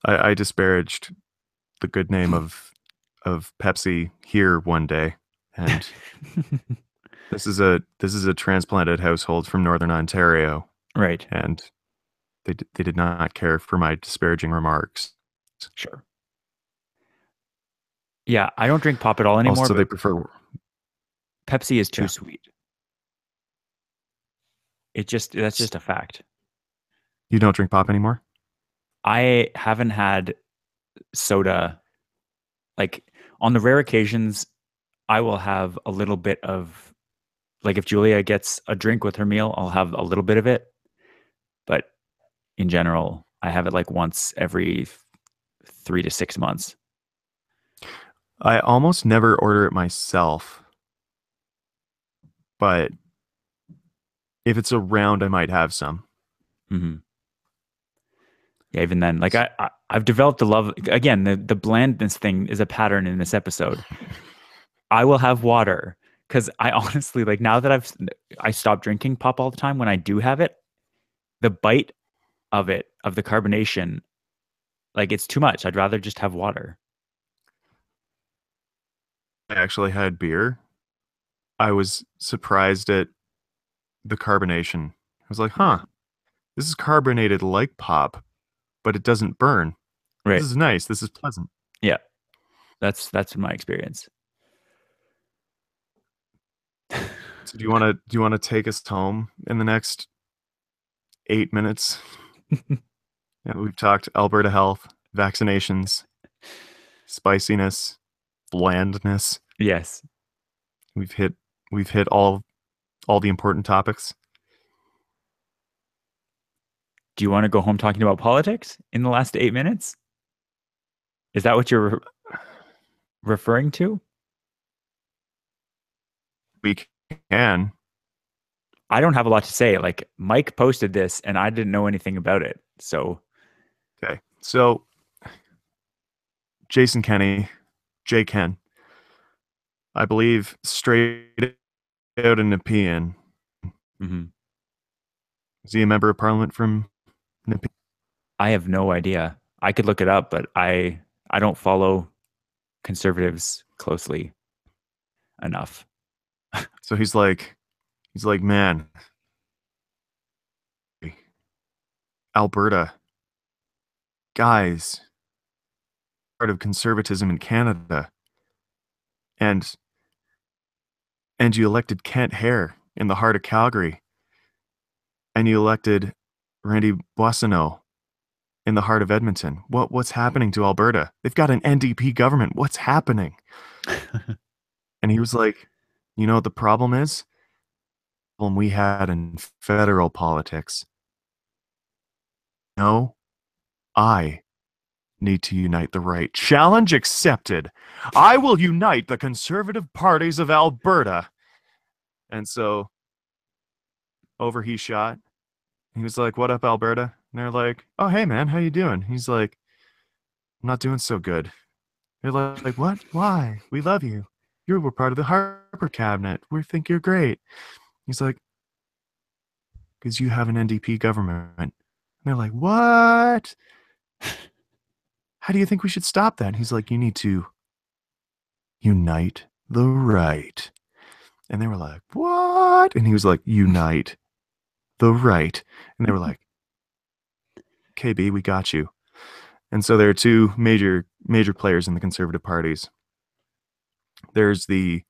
S2: I disparaged the good name of Pepsi here one day, and this is a transplanted household from Northern Ontario,
S1: Right.
S2: and they did not care for my disparaging remarks.
S1: Sure. Yeah, I don't drink pop at all anymore,
S2: Also, they
S1: but
S2: prefer
S1: Pepsi is too
S2: yeah.
S1: sweet. That's just a fact.
S2: You don't drink pop anymore?
S1: I haven't had soda like on the rare occasions I will have a little bit of like if Julia gets a drink with her meal, I'll have a little bit of it, but in general, I have it like once every 3 to 6 months.
S2: I almost never order it myself, but if it's around, I might have some.
S1: Hmm. Yeah, even then, like I've developed a love again. The blandness thing is a pattern in this episode. I will have water because I honestly like now that I stopped drinking pop all the time. When I do have it, the bite of it of the carbonation, like it's too much. I'd rather just have water.
S2: I actually had beer. I was surprised at the carbonation. I was like, huh, this is carbonated like pop, but it doesn't burn. This
S1: Right.
S2: is nice. This is pleasant.
S1: Yeah. That's my experience.
S2: So do you want to take us home in the next 8 minutes? Yeah, we've talked Alberta health, vaccinations, spiciness, blandness.
S1: Yes.
S2: We've hit we've hit all the important topics.
S1: Do you want to go home talking about politics in the last 8 minutes? Is that what you're referring to?
S2: We can.
S1: I don't have a lot to say. Like Mike posted this and I didn't know anything about it. So,
S2: Okay. So Jason Kenney, J. Ken, I believe straight out in Nepean.
S1: mhm.
S2: Is he a member of parliament from Nepean?
S1: I have no idea. I could look it up, but I don't follow conservatives closely enough.
S2: So he's like, man, Alberta, guys, part of conservatism in Canada. And and you elected Kent Hare in the heart of Calgary. And you elected Randy Boissonneau in the heart of Edmonton. What's happening to Alberta? They've got an NDP government. What's happening? And he was like, you know what the problem is? The problem we had in federal politics. No, I need to unite the right. Challenge accepted. I will unite the conservative parties of Alberta. And so over he shot. He was like, "What up, Alberta?" And they're like, "Oh, hey man, how you doing?" He's like, "I'm not doing so good." They're like, "What? Why? We love you. You were part of the Harper cabinet. We think you're great." He's like, "Because you have an NDP government." And they're like, "What? How do you think we should stop that?" And he's like, "You need to unite the right." And they were like, "What?" And he was like, "Unite the right." And they were like, "KB, we got you." And so there are two major players in the conservative parties. There's the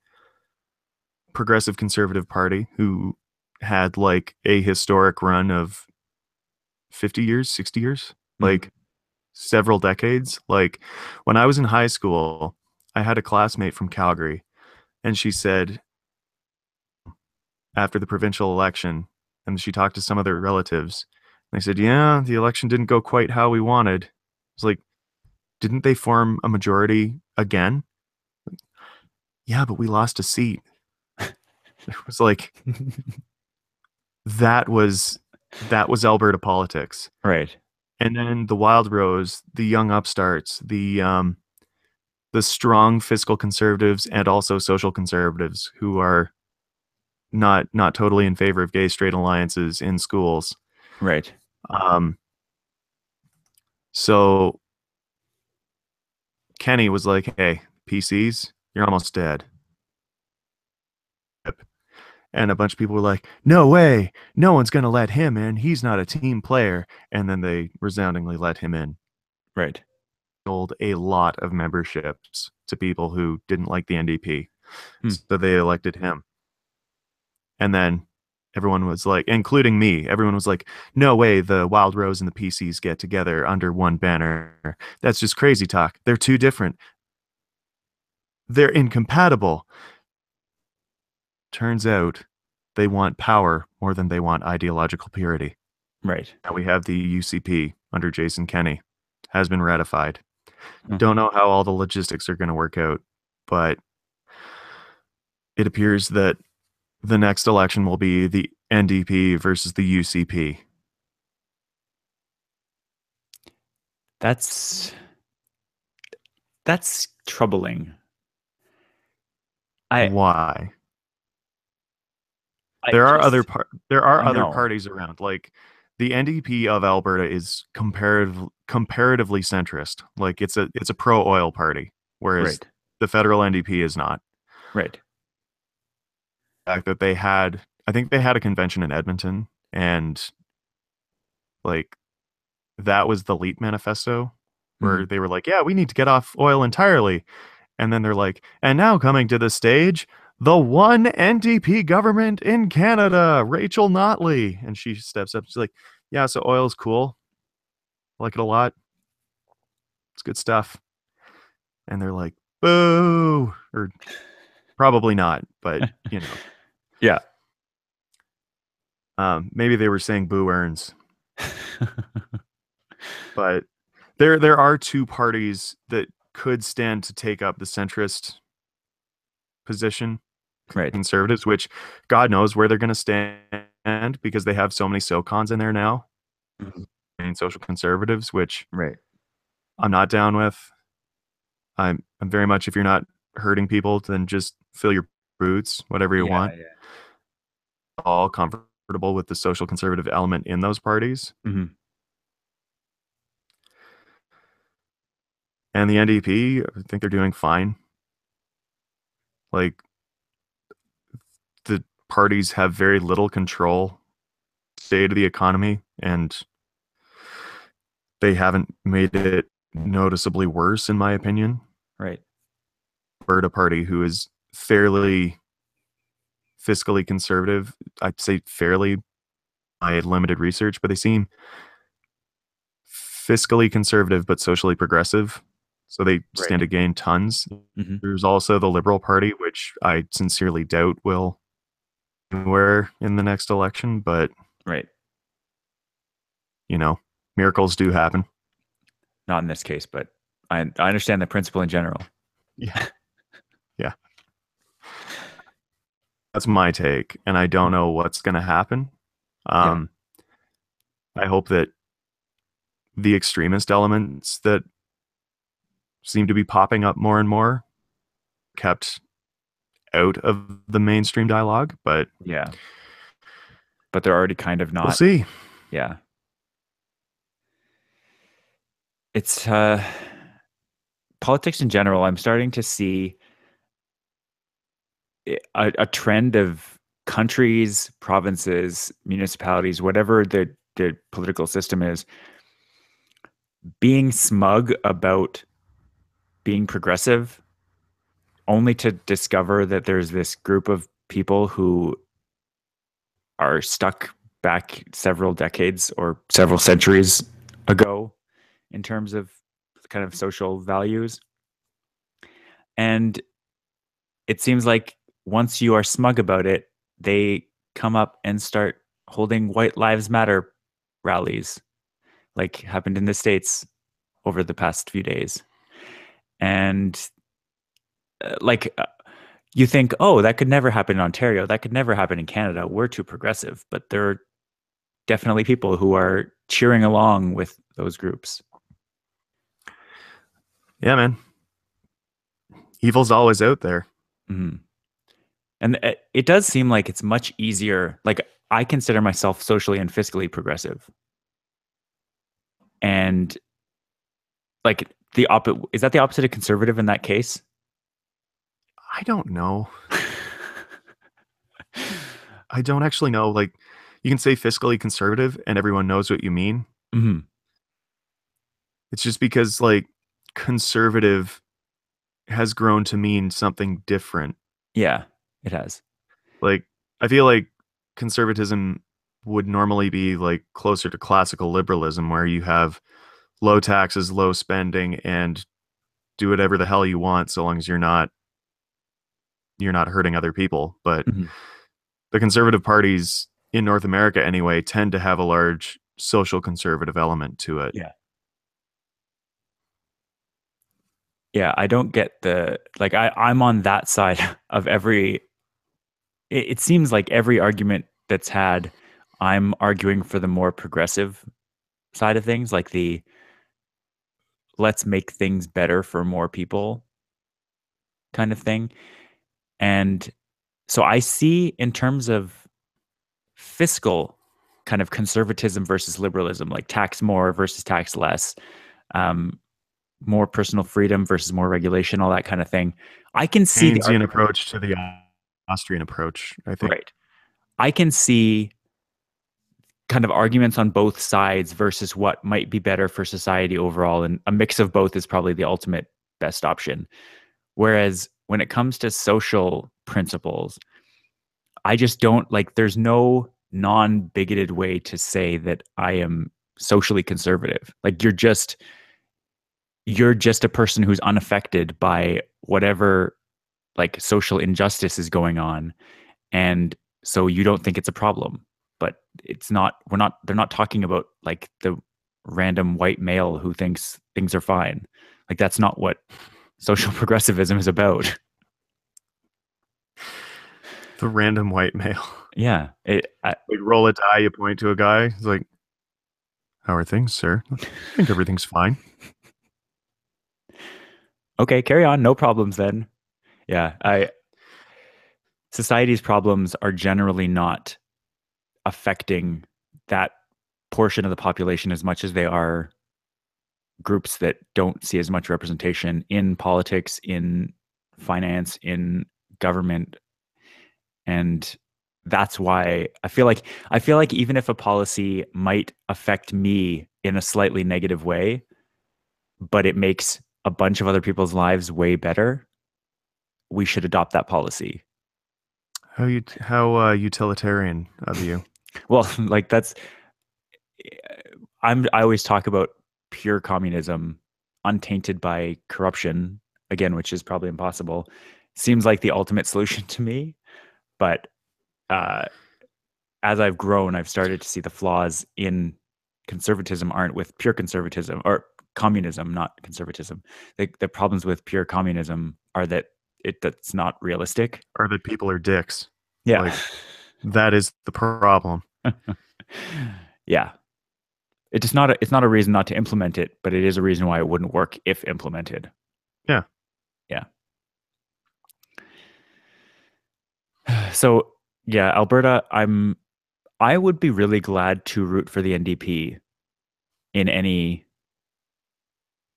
S2: Progressive Conservative Party, who had like a historic run of 50 years, 60 years,
S1: Mhm.
S2: like several decades. Like when I was in high school, I had a classmate from Calgary, and she said after the provincial election, And she talked to some of their relatives. They said, yeah, the election didn't go quite how we wanted. It's like, didn't they form a majority again? Yeah, but we lost a seat. It was like that was that was Alberta politics.
S1: Right.
S2: And then the Wild Rose, the young upstarts, the strong fiscal conservatives and also social conservatives who are not totally in favor of gay straight alliances in schools.
S1: Right.
S2: Um, so Kenny was like, "Hey, PCs, you're almost dead." And a bunch of people were like, "No way, no one's gonna let him in. He's not a team player." And then they resoundingly let him in.
S1: Right.
S2: Sold a lot of memberships to people who didn't like the NDP,
S1: Hmm.
S2: so they elected him. And then everyone was like, including me, everyone was like, no way the Wild Rose and the PCs get together under one banner. That's just crazy talk. They're too different. They're incompatible. Turns out they want power more than they want ideological purity.
S1: Right.
S2: Now we have the UCP under Jason Kenney, has been ratified.
S1: Huh.
S2: Don't know how all the logistics are going to work out, but it appears that the next election will be the NDP versus the UCP.
S1: That's that's troubling. I
S2: Why?
S1: I just
S2: There are
S1: I
S2: other
S1: know.
S2: parties around. Like the NDP of Alberta is comparatively centrist. Like it's a pro oil party, whereas
S1: Right.
S2: the federal NDP is not.
S1: Right.
S2: The fact that they had, I think they had a convention in Edmonton, and like that was the LEAP manifesto,
S1: Hmm.
S2: where they were like, "Yeah, we need to get off oil entirely," and then they're like, "And now coming to the stage, the one NDP government in Canada, Rachel Notley," and she steps up. She's like, "Yeah, so oil's cool. I like it a lot. It's good stuff." And they're like, "Boo," or probably not, but you know,
S1: Yeah.
S2: maybe they were saying "boo earns," but there are two parties that could stand to take up the centrist position,
S1: Right.
S2: conservatives, which God knows where they're going to stand because they have so many SoCons in there now,
S1: Mhm.
S2: and social conservatives, which
S1: Right.
S2: I'm not down with. I'm very much, if you're not hurting people, then just fill your boots, whatever you
S1: Yeah.
S2: want.
S1: Yeah.
S2: All comfortable with the social conservative element in those parties.
S1: Hmm.
S2: And the NDP, I think they're doing fine. Like the parties have very little control, state of the economy, and they haven't made it noticeably worse, in my opinion.
S1: Right.
S2: Alberta Party, who is fairly fiscally conservative, I'd say fairly, I had limited research, but they seem fiscally conservative but socially progressive. So they stand
S1: Right.
S2: to gain tons.
S1: Hmm.
S2: There's also the Liberal Party, which I sincerely doubt will anywhere in the next election, but
S1: Right.
S2: you know, miracles do happen.
S1: Not in this case, but I understand the principle in general.
S2: Yeah. Yeah. That's my take. And I don't know what's going to happen.
S1: Yeah.
S2: Um, I hope that the extremist elements that seem to be popping up more and more kept out of the mainstream dialogue, but
S1: Yeah. But they're already kind of
S2: we'll
S1: not.
S2: see.
S1: Yeah. It's politics in general. I'm starting to see a trend of countries, provinces, municipalities, whatever the political system is, being smug about being progressive, only to discover that there's this group of people who are stuck back several decades or several centuries ago in terms of kind of social values. And it seems like once you are smug about it, they come up and start holding White Lives Matter rallies, like happened in the States over the past few days. And like you think, oh, that could never happen in Ontario. That could never happen in Canada. We're too progressive. But there are definitely people who are cheering along with those groups.
S2: Yeah, man. Evil's always out there.
S1: Mhm. And it does seem like it's much easier. Like I consider myself socially and fiscally progressive. And like the opposite, is that the opposite of conservative in that case?
S2: I don't know. I don't actually know. Like, you can say fiscally conservative and everyone knows what you mean.
S1: Mhm.
S2: It's just because, like, conservative has grown to mean something different.
S1: Yeah, it has.
S2: Like, I feel like conservatism would normally be like closer to classical liberalism, where you have low taxes, low spending, and do whatever the hell you want so long as you're not hurting other people. But
S1: Mhm.
S2: the conservative parties in North America anyway tend to have a large social conservative element to it.
S1: Yeah. Yeah, I don't get the like I'm on that side of every it seems like every argument that's had, I'm arguing for the more progressive side of things, like the let's make things better for more people kind of thing. And so I see in terms of fiscal kind of conservatism versus liberalism, like tax more versus tax less, um, more personal freedom versus more regulation, all that kind of thing. I can see the
S2: Keynesian
S1: argument,
S2: approach to the Austrian approach, I think.
S1: right? I can see kind of arguments on both sides versus what might be better for society overall. And a mix of both is probably the ultimate best option. Whereas when it comes to social principles, I just don't like, there's no non bigoted way to say that I am socially conservative. Like you're just a person who's unaffected by whatever like social injustice is going on. And so you don't think it's a problem, but it's not, they're not talking about like the random white male who thinks things are fine. Like that's not what social progressivism is about.
S2: The random white male.
S1: Yeah.
S2: Like, roll a die, you point to a guy. He's like, "How are things, sir?" I think everything's fine.
S1: Okay, carry on. No problems then. Yeah. Society's problems are generally not affecting that portion of the population as much as they are groups that don't see as much representation in politics, in finance, in government. And that's why I feel like even if a policy might affect me in a slightly negative way, but it makes a bunch of other people's lives way better, we should adopt that policy.
S2: How utilitarian of you.
S1: Well, like that's I always talk about pure communism untainted by corruption, again, which is probably impossible. Seems like the ultimate solution to me, but uh, as I've grown, I've started to see the flaws in conservatism aren't with pure conservatism or communism, not conservatism. The problems with pure communism are that that's not realistic.
S2: Or that people are dicks.
S1: Yeah.
S2: Like, that is the problem.
S1: Yeah. It's not a reason not to implement it, but it is a reason why it wouldn't work if implemented.
S2: Yeah.
S1: Yeah. So yeah, Alberta, I would be really glad to root for the NDP in any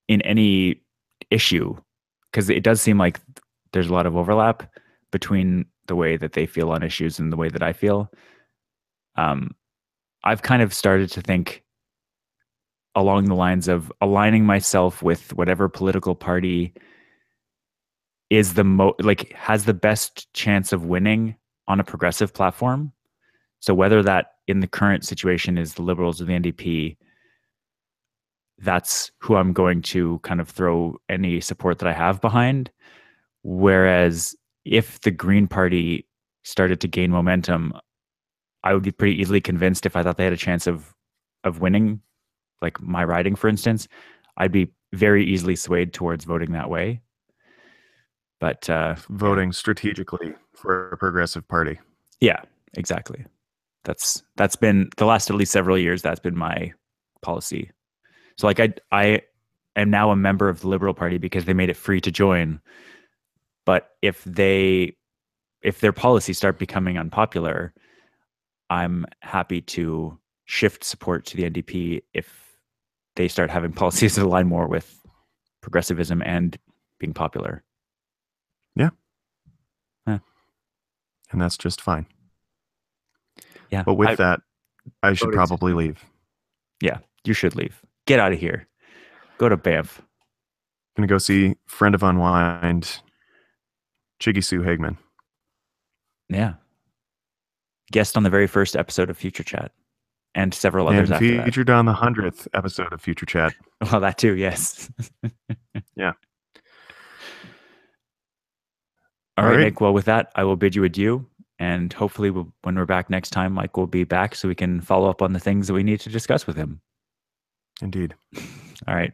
S1: in any issue because it does seem like there's a lot of overlap between the way that they feel on issues and the way that I feel. Um, I've kind of started to think along the lines of aligning myself with whatever political party is like has the best chance of winning on a progressive platform. So whether that in the current situation is the Liberals or the NDP, that's who I'm going to kind of throw any support that I have behind. Whereas if the Green Party started to gain momentum, I would be pretty easily convinced if I thought they had a chance of winning, like my riding, for instance. I'd be very easily swayed towards voting that way. But yeah,
S2: Voting strategically for a progressive party.
S1: yeah, exactly. That's been the last at least several years. That's been my policy. So like I am now a member of the Liberal Party because they made it free to join. But if their policies start becoming unpopular, I'm happy to shift support to the NDP if they start having policies that align more with progressivism and being popular.
S2: Yeah.
S1: Huh.
S2: And that's just fine.
S1: Yeah.
S2: But with that, I should
S1: Voting
S2: probably
S1: system.
S2: leave.
S1: Yeah, you should leave. Get out of here. Go to Banff.
S2: Gonna go see friend of Unwind, Chiggy Sue Hagman.
S1: Yeah. Guest on the very first episode of Future Chat and several others
S2: And
S1: after that.
S2: featured on the 100th episode of Future Chat.
S1: Well, that too, yes.
S2: Yeah.
S1: All
S2: All
S1: right,
S2: right.
S1: Nick. Well, with that, I will bid you adieu. And hopefully, when we're back next time, Mike will be back so we can follow up on the things that we need to discuss with him.
S2: Indeed.
S1: All right.